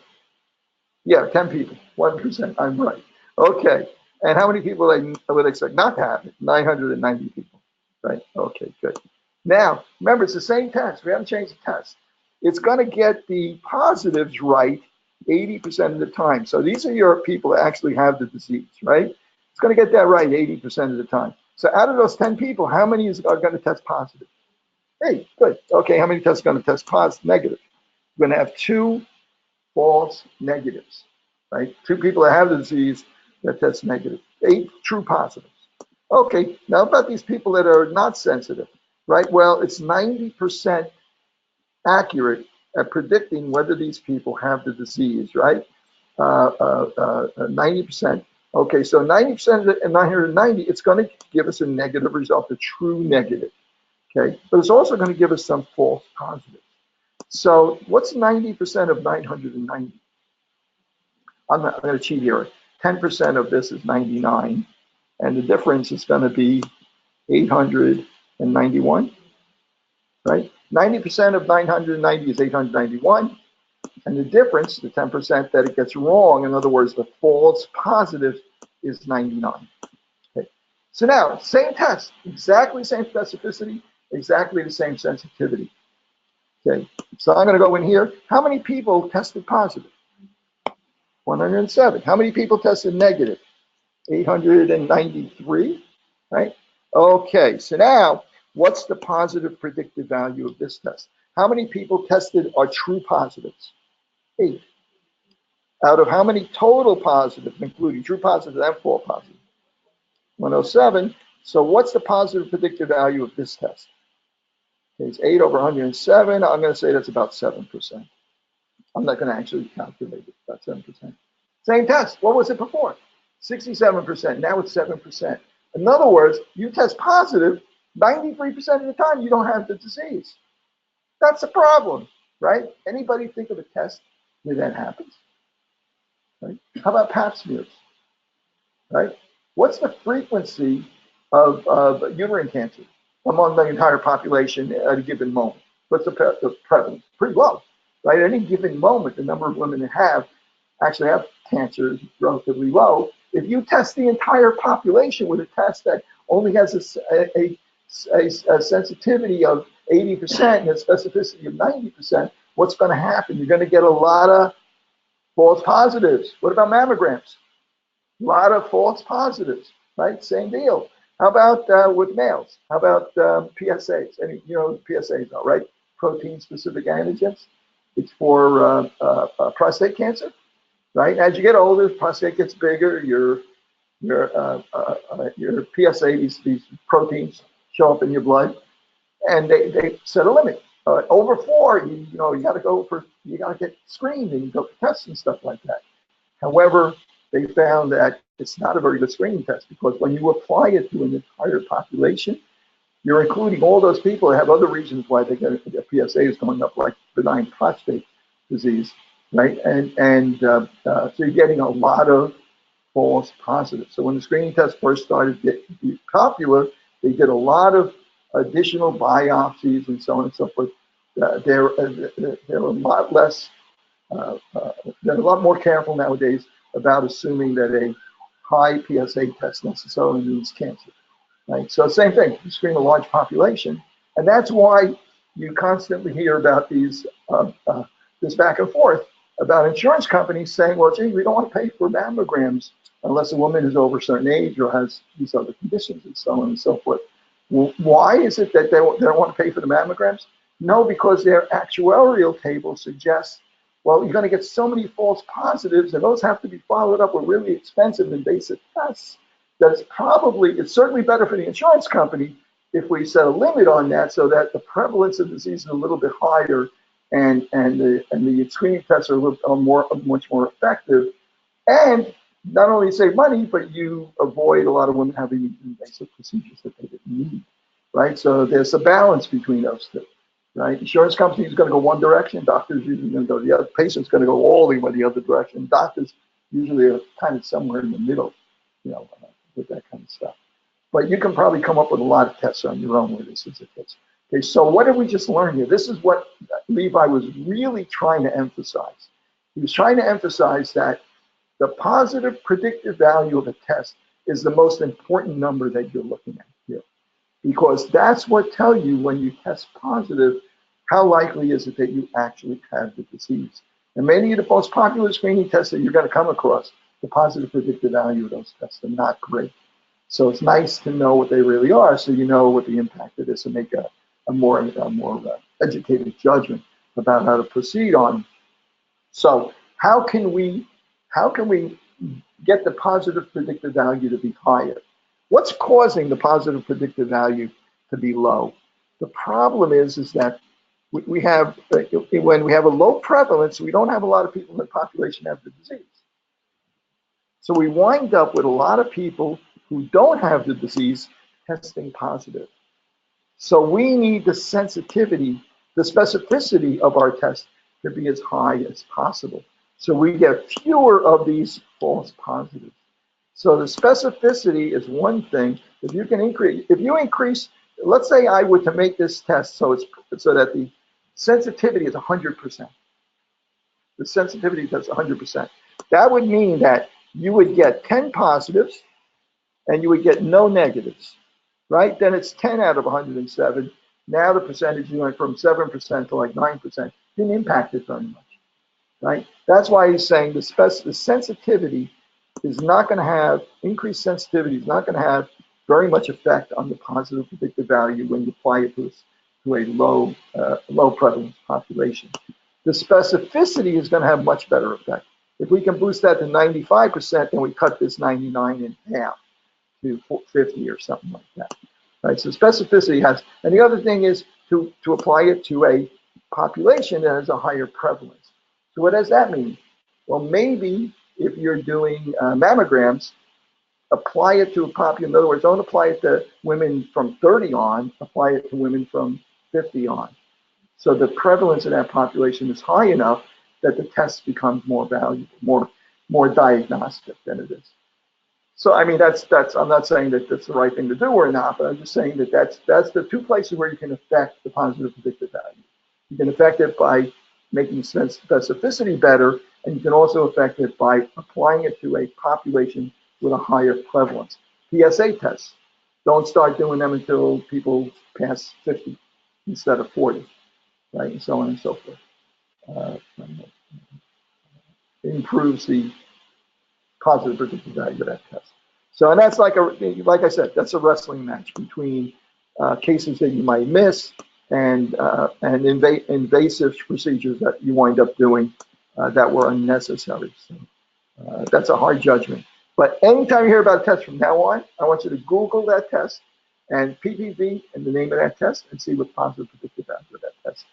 Yeah, 10 people, 1%, I'm right. Okay, and how many people I would expect not to have it? 990 people, right? Okay, good. Now, remember, it's the same test. We haven't changed the test. It's going to get the positives right 80% of the time. So these are your people that actually have the disease, right? It's going to get that right 80% of the time. So out of those 10 people, how many are going to test positive? Hey, good. Okay, how many tests are going to test positive, negative? We're going to have 2 false negatives, right? 2 people that have the disease that test negative, 8 true positives. Okay, now about these people that are not sensitive, right? Well, it's 90% accurate at predicting whether these people have the disease, right? 90%. Okay, so 90% of 990, it's going to give us a negative result, a true negative, okay? But it's also going to give us some false positives. So what's 90% of 990? I'm going to cheat here. 10% of this is 99, and the difference is going to be 891, right? 90% of 990 is 891, and the difference, the 10% that it gets wrong, in other words, the false positive, is 99. Okay. So now, same test, exactly the same specificity, exactly the same sensitivity. Okay, so I'm going to go in here. How many people tested positive? 107. How many people tested negative? 893, right? Okay, so now what's the positive predictive value of this test? How many people tested are true positives? 8. Out of how many total positives, including true positives and false positives? 107. So what's the positive predictive value of this test? Okay, it's 8 over 107. I'm going to say that's about 7%. I'm not going to actually calculate it, about 7%. Same test. What was it before? 67%. Now it's 7%. In other words, you test positive, 93% of the time you don't have the disease. That's a problem, right? Anybody think of a test where that happens? Right? How about pap smears? Right? What's the frequency of uterine cancer among the entire population at a given moment? What's the prevalence? Pretty low, right? At any given moment, the number of women that actually have cancer is relatively low. If you test the entire population with a test that only has a sensitivity of 80% and a specificity of 90%, what's going to happen? You're going to get a lot of false positives. What about mammograms? A lot of false positives, right? Same deal. How about with males? How about PSAs? And you know what PSAs are, right? Protein-specific antigens. It's for prostate cancer, right? As you get older, prostate gets bigger. Your PSA, these proteins show up in your blood, and they set a limit. Over 4, you got to get screened and you go for tests and stuff like that. However, they found that it's not a very good screening test because when you apply it to an entire population, you're including all those people that have other reasons why they get their PSA is going up, like benign prostate disease, right? So you're getting a lot of false positives. So when the screening test first started getting popular, they did a lot of additional biopsies and so on and so forth. They're a lot less. They're a lot more careful nowadays about assuming that a high PSA test necessarily means cancer, right? So same thing, you screen a large population, and that's why you constantly hear about this back and forth about insurance companies saying, well, gee, we don't want to pay for mammograms unless a woman is over a certain age or has these other conditions and so on and so forth. Well, why is it that they don't want to pay for the mammograms? No, because their actuarial table suggests, well, you're going to get so many false positives, and those have to be followed up with really expensive invasive tests. It's certainly better for the insurance company if we set a limit on that so that the prevalence of disease is a little bit higher and the screening tests are much more effective. And not only save money, but you avoid a lot of women having invasive procedures that they didn't need, right? So there's a balance between those two. Right? Insurance company is going to go one direction, doctors usually going to go the other, patient's going to go all the way the other direction. Doctors usually are kind of somewhere in the middle, with that kind of stuff. But you can probably come up with a lot of tests on your own where this is the case. Okay, so what did we just learn here? This is what Levi was really trying to emphasize. He was trying to emphasize that the positive predictive value of a test is the most important number that you're looking at here. Because that's what tells you when you test positive, how likely is it that you actually have the disease. And many of the most popular screening tests that you're going to come across, the positive predictive value of those tests are not great. So it's nice to know what they really are so you know what the impact of this and make a more educated judgment about how to proceed on. So how can we get the positive predictive value to be higher? What's causing the positive predictive value to be low? The problem is that when we have a low prevalence, we don't have a lot of people in the population have the disease. So we wind up with a lot of people who don't have the disease testing positive. So we need the sensitivity, the specificity of our test to be as high as possible. So we get fewer of these false positives. So the specificity is one thing. If you increase, let's say I were to make this test so that the sensitivity is 100%. The sensitivity is 100%. That would mean that you would get 10 positives and you would get no negatives, right? Then it's 10 out of 107. Now the percentage went from 7% to like 9%. Didn't impact it very much, right? That's why he's saying the sensitivity is not going to have, increased sensitivity is not going to have very much effect on the positive predictive value when you apply it to a low prevalence population. The specificity is going to have much better effect. If we can boost that to 95%, then we cut this 99 in half to 50 or something like that. Right? So specificity has, and the other thing is to apply it to a population that has a higher prevalence. So what does that mean? Well, maybe if you're doing mammograms, apply it to a population. In other words, don't apply it to women from 30 on, apply it to women from 50 on. So the prevalence in that population is high enough that the test becomes more valuable, more diagnostic than it is. So I mean, that's. I'm not saying that that's the right thing to do or not, but I'm just saying that that's the two places where you can affect the positive predictive value. You can affect it by making specificity better, and you can also affect it by applying it to a population with a higher prevalence. PSA tests, don't start doing them until people pass 50 instead of 40, right, and so on and so forth. It improves the positive predictive value of that test. So, and that's like I said, that's a wrestling match between cases that you might miss and invasive procedures that you wind up doing that were unnecessary. So, that's a hard judgment. But anytime you hear about a test from now on, I want you to Google that test and PPV and the name of that test and see what positive predictive value of that test.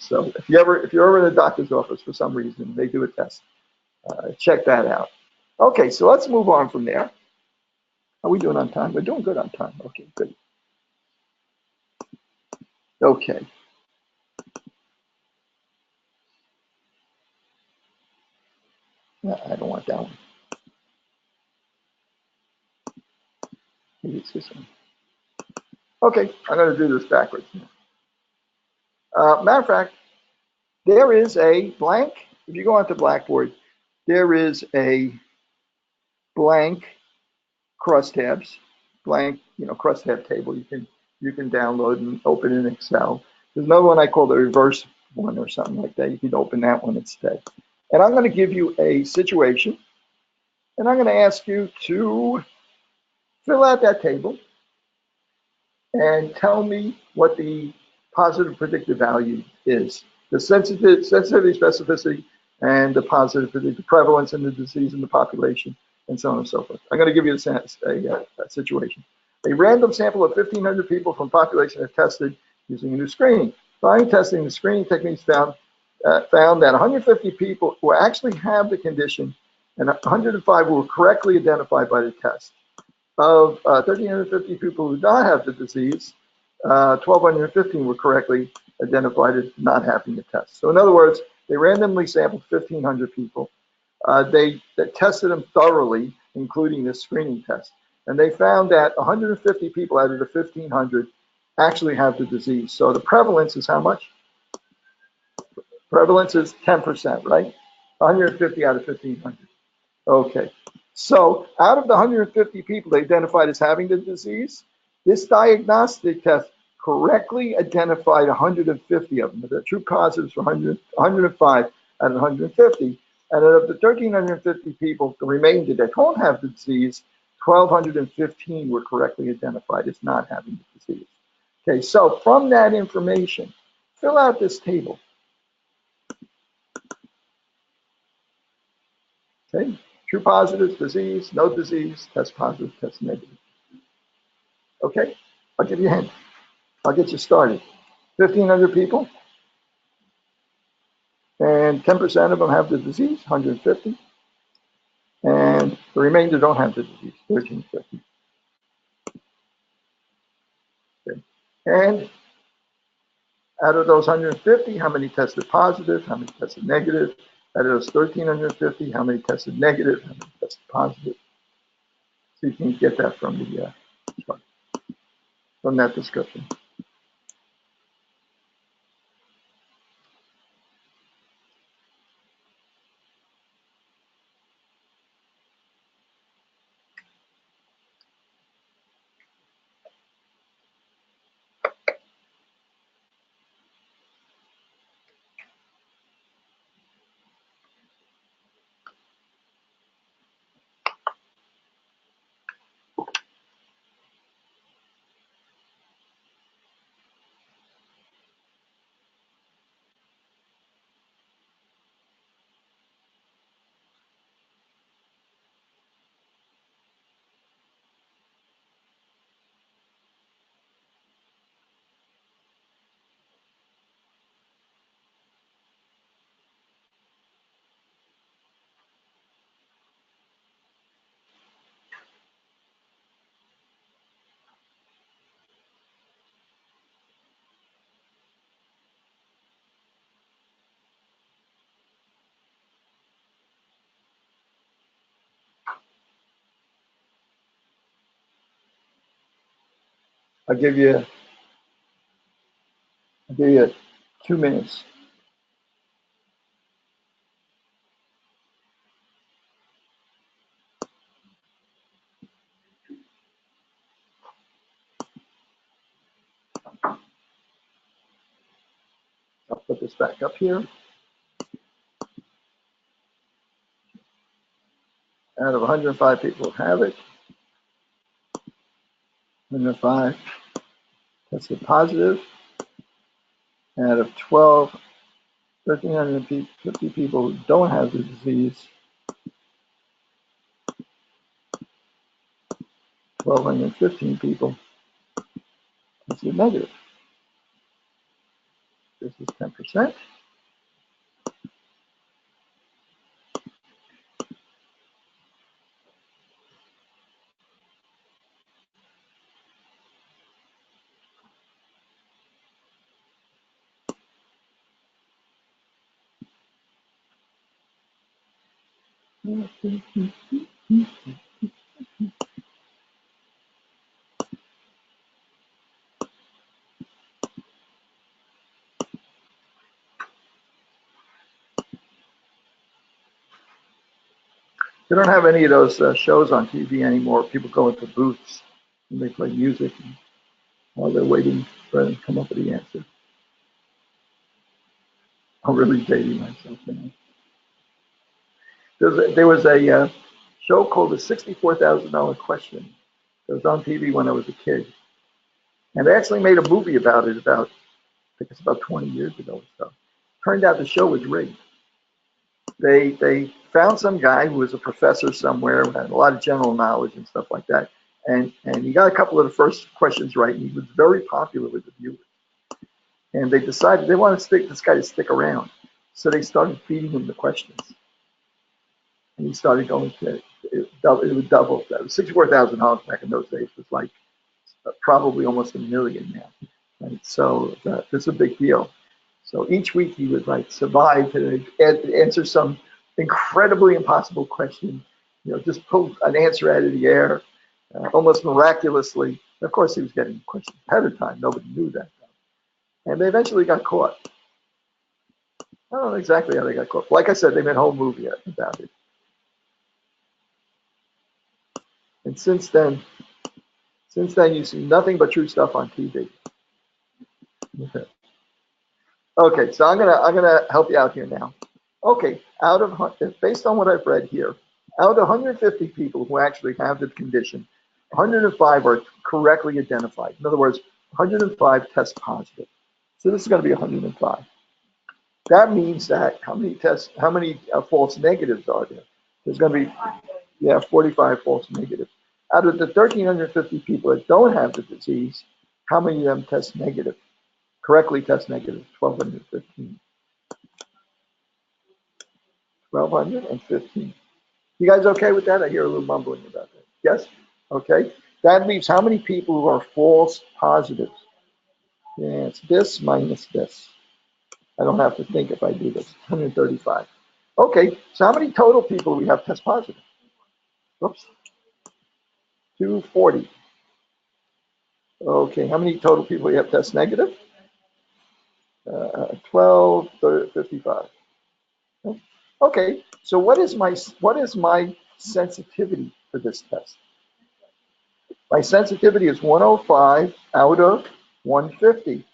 So if you're ever in a doctor's office for some reason, they do a test. Check that out. Okay, so let's move on from there. Are we doing on time? We're doing good on time. Okay, good. Okay. I don't want that one. Maybe it's this one. Okay, I'm going to do this backwards. Matter of fact, there is a blank. If you go onto Blackboard, there is a blank crosstabs, blank, crosstab table you can download and open in Excel. There's another one I call the reverse one or something like that. You can open that one instead. And I'm going to give you a situation, and I'm going to ask you to fill out that table and tell me what the positive predictive value is. The sensitivity, specificity, and the positive predictive prevalence in the disease in the population, and so on and so forth. I'm going to give you a situation. A random sample of 1,500 people from population are tested using a new screening. Following testing, the screening techniques found that 150 people who actually have the condition and 105 were correctly identified by the test. Of 1,350 people who do not have the disease, 1,215 were correctly identified as not having the test. So in other words, they randomly sampled 1,500 people. They tested them thoroughly, including this screening test. And they found that 150 people out of the 1,500 actually have the disease. So the prevalence is how much? Prevalence is 10%, right? 150 out of 1,500. Okay. So out of the 150 people identified as having the disease, this diagnostic test correctly identified 150 of them. The true positives were 105 out of 150. And of the 1,350 people, the remainder that don't have the disease, 1,215 were correctly identified as not having the disease. Okay, so from that information, fill out this table. Okay, true positives, disease, no disease, test positive, test negative. Okay, I'll give you a hint. I'll get you started. 1,500 people, and 10% of them have the disease, 150, and the remainder don't have the disease, 1,350. Okay. And out of those 150, how many tested positive, how many tested negative? Out of those 1,350, how many tested negative, how many tested positive? So you can get that from that description. I'll give you 2 minutes. I'll put this back up here. Out of 105 people who have it, 105 tested positive. Out of 1,350 people who don't have the disease, 1,215 people tested negative. This is 10%. They don't have any of those shows on TV anymore. People go into booths and they play music while they're waiting for them to come up with the answer. I'm really dating myself now. There was a show called the $64,000 Question. It was on TV when I was a kid. And they actually made a movie about it I think it's about 20 years ago or so. Turned out the show was rigged. They found some guy who was a professor somewhere, who had a lot of general knowledge and stuff like that. And he got a couple of the first questions right, and he was very popular with the viewers. And they decided they wanted this guy to stick around. So they started feeding him the questions. And he started going to, it would double. That was $64,000 back in those days. It was like probably almost $1 million now. Right? So it's a big deal. So each week he would like survive and answer some incredibly impossible question, just pull an answer out of the air, almost miraculously. Of course, he was getting questions ahead of time. Nobody knew that. And they eventually got caught. I don't know exactly how they got caught. Like I said, they made a whole movie about it. And since then, you see nothing but true stuff on TV. Okay, so I'm gonna help you out here now. Okay, based on what I've read here, out of 150 people who actually have the condition, 105 are correctly identified. In other words, 105 test positive. So this is going to be 105. That means that how many false negatives are there? There's going to be 45 false negatives. Out of the 1,350 people that don't have the disease, how many of them test negative? Correctly test negative, 1,215. 1,215. You guys okay with that? I hear a little mumbling about that. Yes? Okay. That leaves how many people who are false positives? Yeah, it's this minus this. I don't have to think if I do this. 135. Okay, so how many total people do we have test positive? Oops. 240. Okay, how many total people do we have test negative? 55. Okay, so what is my sensitivity for this test? My sensitivity is 105 out of 150,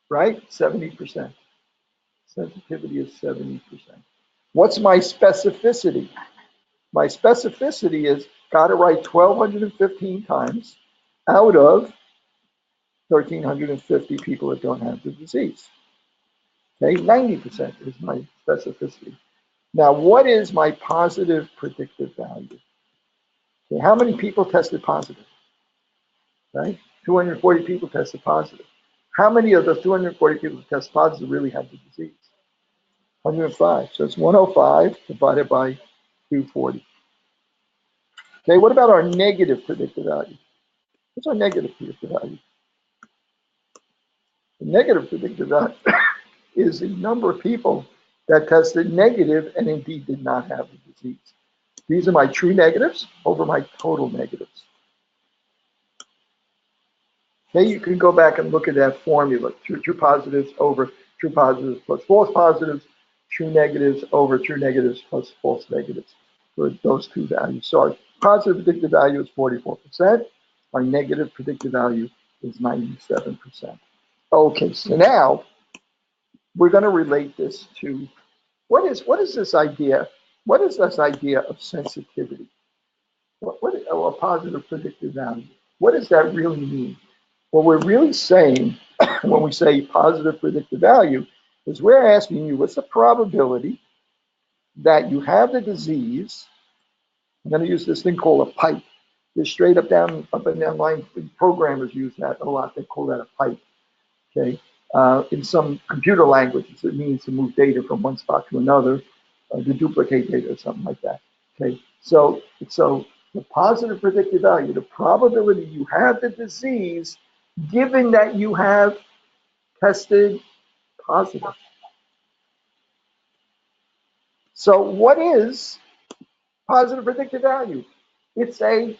right? 70%. Sensitivity is 70%. What's my specificity? My specificity is got to write 1,215 times out of 1,350 people that don't have the disease. Okay, 90% is my specificity. Now, what is my positive predictive value? Okay, how many people tested positive? Right? 240 people tested positive. How many of those 240 people who test positive really have the disease? 105. So it's 105 divided by 240. Okay, what about our negative predictive value? What's our negative predictive value? The negative predictive value is the number of people that tested negative and indeed did not have the disease. These are my true negatives over my total negatives. Now you can go back and look at that formula. True positives over true positives plus false positives, true negatives over true negatives plus false negatives for those two values. So our positive predicted value is 44%. Our negative predicted value is 97%. Okay, so now we're going to relate this to what is this idea? What is this idea of sensitivity? What a positive predictive value? What does that really mean? What we're really saying when we say positive predictive value is we're asking you what's the probability that you have the disease. I'm going to use this thing called a pipe. This straight up and down line. Programmers use that a lot. They call that a pipe. Okay. In some computer languages, it means to move data from one spot to another, to duplicate data or something like that. Okay. So the positive predictive value, the probability you have the disease, given that you have tested positive. So what is positive predictive value? It's a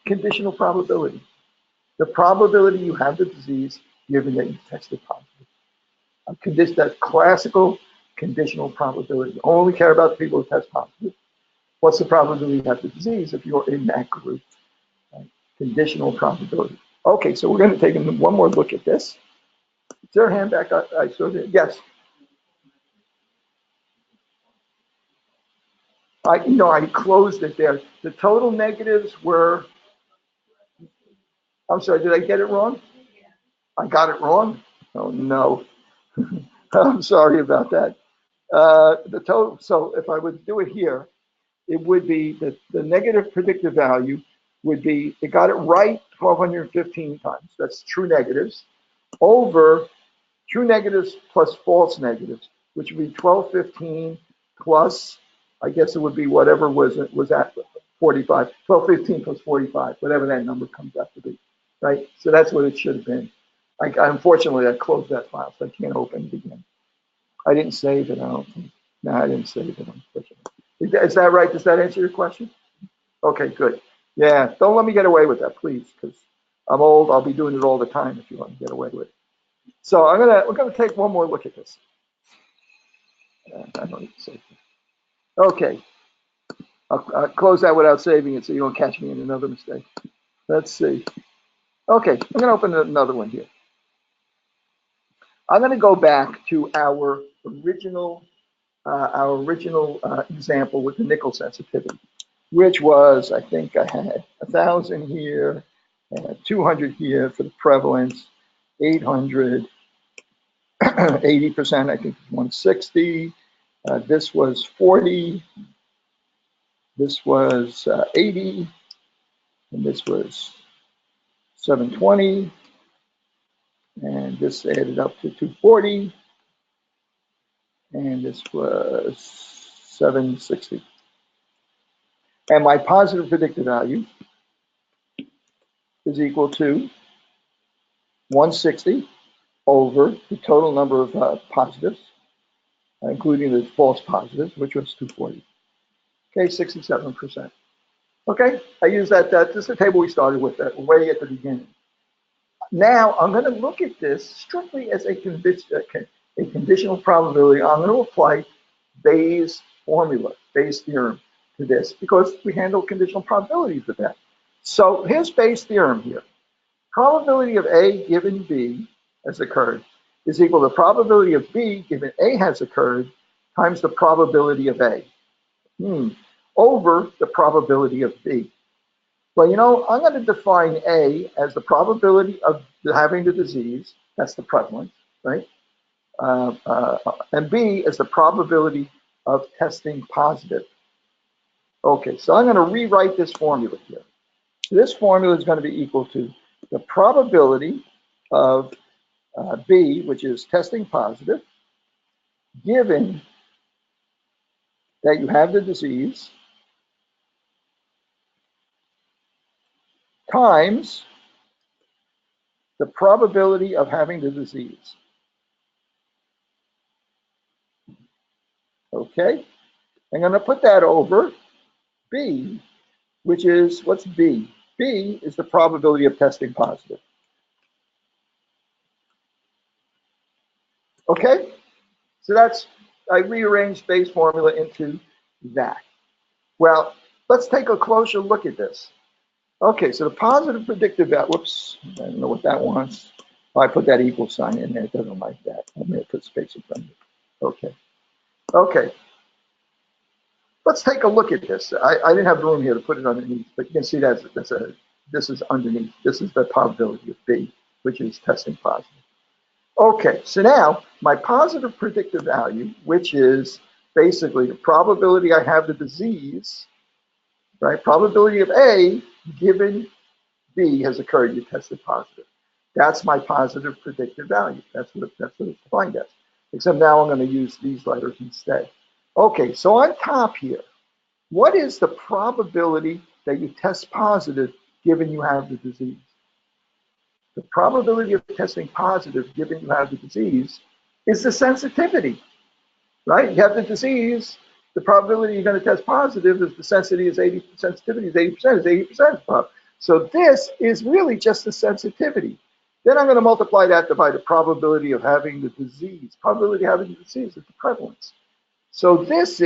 conditional probability. The probability you have the disease given that you tested positive. That's classical conditional probability. You only care about the people who test positive. What's the probability you have the disease if you're in that group? Right? Conditional probability. Okay, so we're going to take one more look at this. Is there a hand back? I saw it. Yes. I closed it there. The total negatives were, I'm sorry, did I get it wrong? I got it wrong? Oh, no. I'm sorry about that. The total, so if I would do it here, it would be the negative predictive value would be, it got it right 1,215 times. That's true negatives over true negatives plus false negatives, which would be 1215 plus, I guess it would be whatever was at 45, 1215 plus 45, whatever that number comes out to be, right? So that's what it should have been. Unfortunately, I closed that file, so I can't open it again. I didn't save it, I don't think. No, I didn't save it, unfortunately. Is that right? Does that answer your question? Okay, good. Yeah, don't let me get away with that, please, because I'm old. I'll be doing it all the time if you want to get away with it. So we're gonna take one more look at this. I don't need to save it. Okay, I'll close that without saving it so you don't catch me in another mistake. Let's see. Okay, I'm gonna open another one here. I'm gonna go back to our original example with the nickel sensitivity, which was, I think I had 1,000 here, and 200 here for the prevalence, 800, 80%, I think 160. This was 40. This was 80, and this was 720, and this added up to 240, and this was 760. And my positive predicted value is equal to 160 over the total number of positives, including the false positives, which was 240. Okay, 67%. Okay, I use that. This is the table we started with way at the beginning. Now I'm going to look at this strictly as a conditional probability. I'm going to apply Bayes' formula, Bayes' theorem to this because we handle conditional probabilities with that. So here's Bayes' theorem here. Probability of A given B has occurred is equal to probability of B given A has occurred times the probability of A over the probability of B. Well, I'm going to define A as the probability of having the disease. That's the prevalence, right? And B is the probability of testing positive. Okay, so I'm going to rewrite this formula here. This formula is going to be equal to the probability of B, which is testing positive, given that you have the disease, times the probability of having the disease. Okay, I'm going to put that over B, which is, what's B? B is the probability of testing positive. Okay? So I rearranged Bayes' formula into that. Well, let's take a closer look at this. Okay, so the positive predictive value, whoops, I don't know what that wants. Oh, I put that equal sign in there, it doesn't like that. I'm going to put space in front of it. Okay. Let's take a look at this. I didn't have the room here to put it underneath, but you can see this is underneath. This is the probability of B, which is testing positive. Okay, so now my positive predictive value, which is basically the probability I have the disease, right? Probability of A given B has occurred, you tested positive. That's my positive predictive value. That's what it's defined as. Except now I'm going to use these letters instead. Okay, so on top here, what is the probability that you test positive given you have the disease? The probability of testing positive given you have the disease is the sensitivity, right? You have the disease, the probability you're going to test positive is the sensitivity is 80%. So this is really just the sensitivity. Then I'm going to multiply that by the probability of having the disease. Probability of having the disease is the prevalence. So this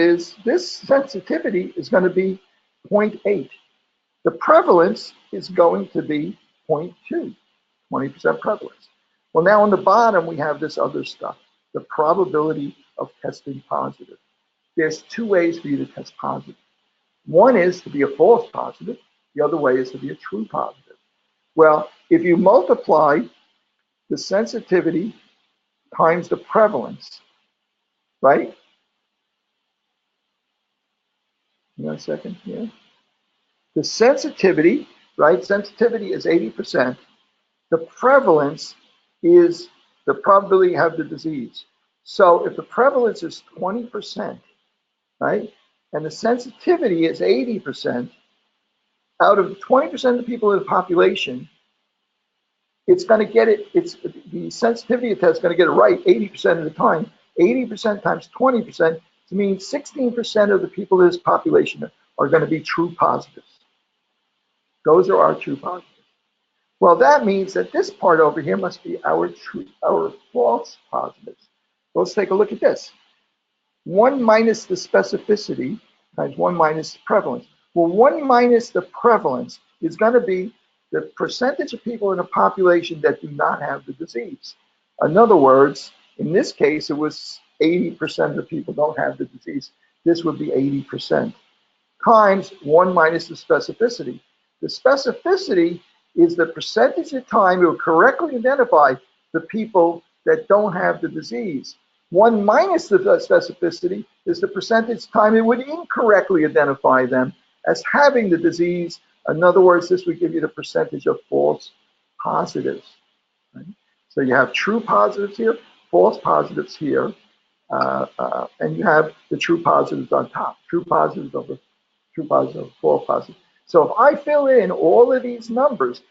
sensitivity is going to be 0.8. The prevalence is going to be 0.2, 20% prevalence. Well, now on the bottom, we have this other stuff, the probability of testing positive. There's two ways for you to test positive. One is to be a false positive. The other way is to be a true positive. Well, if you multiply the sensitivity times the prevalence, right? Give me a second here. The sensitivity, right? Sensitivity is 80%. The prevalence is the probability you have the disease. So if the prevalence is 20%, right? And the sensitivity is 80%, out of 20% of the people in the population, it's going to get it, the sensitivity test is going to get it right 80% of the time. 80% times 20% means 16% of the people in this population are going to be true positives. Those are our true positives. Well, that means that this part over here must be our false positives. Let's take a look at this. 1 minus the specificity times 1 minus the prevalence. Well, 1 minus the prevalence is going to be the percentage of people in a population that do not have the disease. In other words, in this case, it was 80% of the people don't have the disease. This would be 80% times 1 minus the specificity. The specificity is the percentage of time it will correctly identify the people that don't have the disease. 1 minus the specificity is the percentage time it would incorrectly identify them as having the disease. In other words, this would give you the percentage of false positives. Right? So you have true positives here, false positives here, and you have the true positives on top. True positives over false positives. So if I fill in all of these numbers,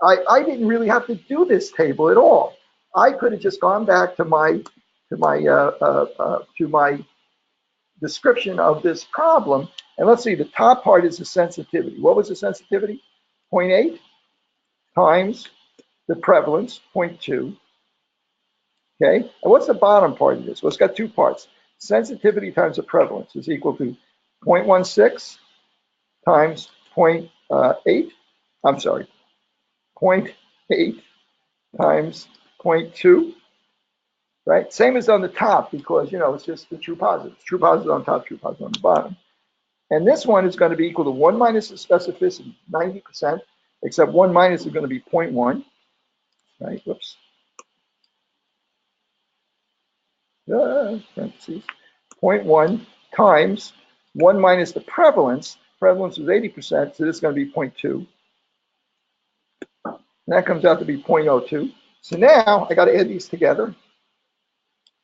I didn't really have to do this table at all. I could have just gone back to my description of this problem, and let's see. The top part is the sensitivity. What was the sensitivity? 0.8 times the prevalence, 0.2. Okay, and what's the bottom part of this? Well, it's got two parts. Sensitivity times the prevalence is equal to 0.16 times 0.8. I'm sorry, 0.8 times 0.2. Right? Same as on the top because, it's just the true positives. True positives on top, true positives on the bottom. And this one is going to be equal to 1 minus the specificity, 90%, except 1 minus is going to be 0.1. Right? Whoops. Parentheses. 0.1 times 1 minus the prevalence. Prevalence is 80%, so this is going to be 0.2. And that comes out to be 0.02. So now I got to add these together.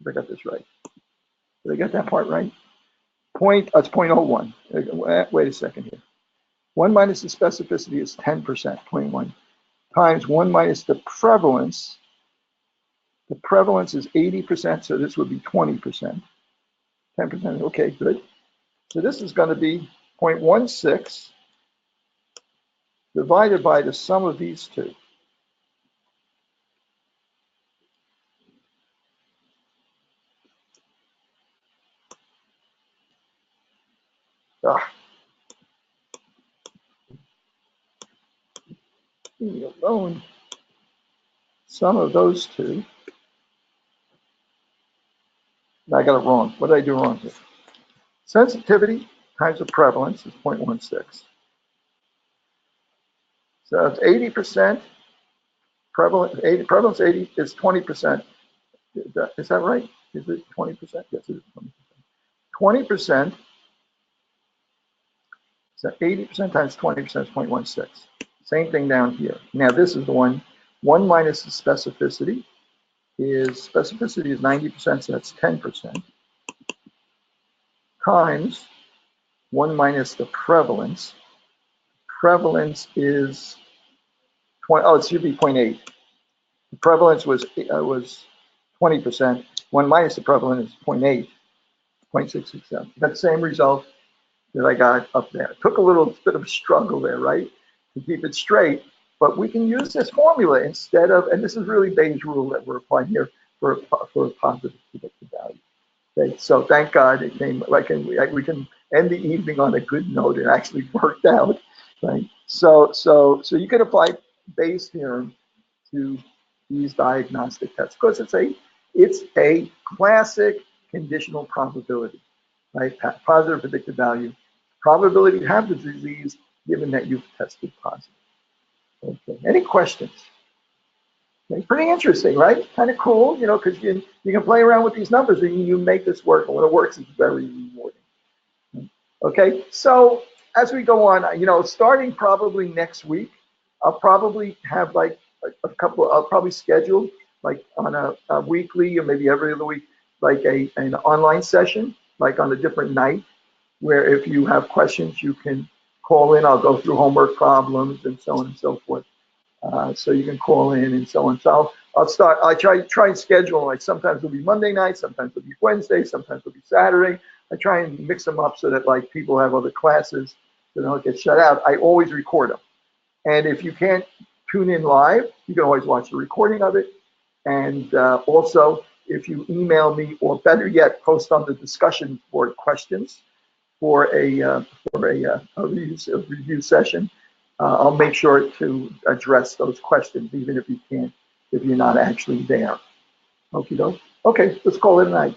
If I got this right. Did I get that part right? It's 0.01. Wait a second here. 1 minus the specificity is 10%, 0.1, times 1 minus the prevalence. The prevalence is 80%, so this would be 20%. 10%, okay, good. So this is going to be 0.16 divided by the sum of these two. Ah, leave me alone. Sum of those two. I got it wrong. What did I do wrong here? Sensitivity times the prevalence is 0.16. So it's 80%. Prevalence 80 is 20%. Is that right? Is it 20%? Yes, it is 20%. 20%. So 80% times 20% is 0.16. Same thing down here. Now this is the one. 1 minus the specificity is 90%, so that's 10%. Times 1 minus the prevalence. Prevalence is 20. Oh, it should be 0.8. The prevalence was 20%. 1 minus the prevalence is 0.8, 0.667. That same result that I got up there. It took a little bit of a struggle there, right, to keep it straight. But we can use this formula instead of, and this is really Bayes' rule that we're applying here for a positive predictive value. Okay, so thank God it came. We can end the evening on a good note. It actually worked out, right? So you can apply Bayes' theorem to these diagnostic tests because it's a classic conditional probability, right? Positive predictive value, probability to have the disease given that you've tested positive. Okay. Any questions? Okay. Pretty interesting, right? Kind of cool, because you can play around with these numbers and you make this work. And when it works, it's very rewarding. Okay. So as we go on, starting probably next week, I'll probably have like a couple. I'll probably schedule like on a weekly or maybe every other week, like an online session, like on a different night, where if you have questions, you can call in. I'll go through homework problems and so on and so forth. So you can call in and so on. So I try and schedule, like sometimes it'll be Monday night, sometimes it'll be Wednesday, sometimes it'll be Saturday. I try and mix them up so that like people have other classes so they don't get shut out. I always record them. And if you can't tune in live, you can always watch the recording of it. And also, if you email me, or better yet, post on the discussion board questions for a review session, I'll make sure to address those questions, even if you're not actually there. Okie doke. Okay, let's call it a night.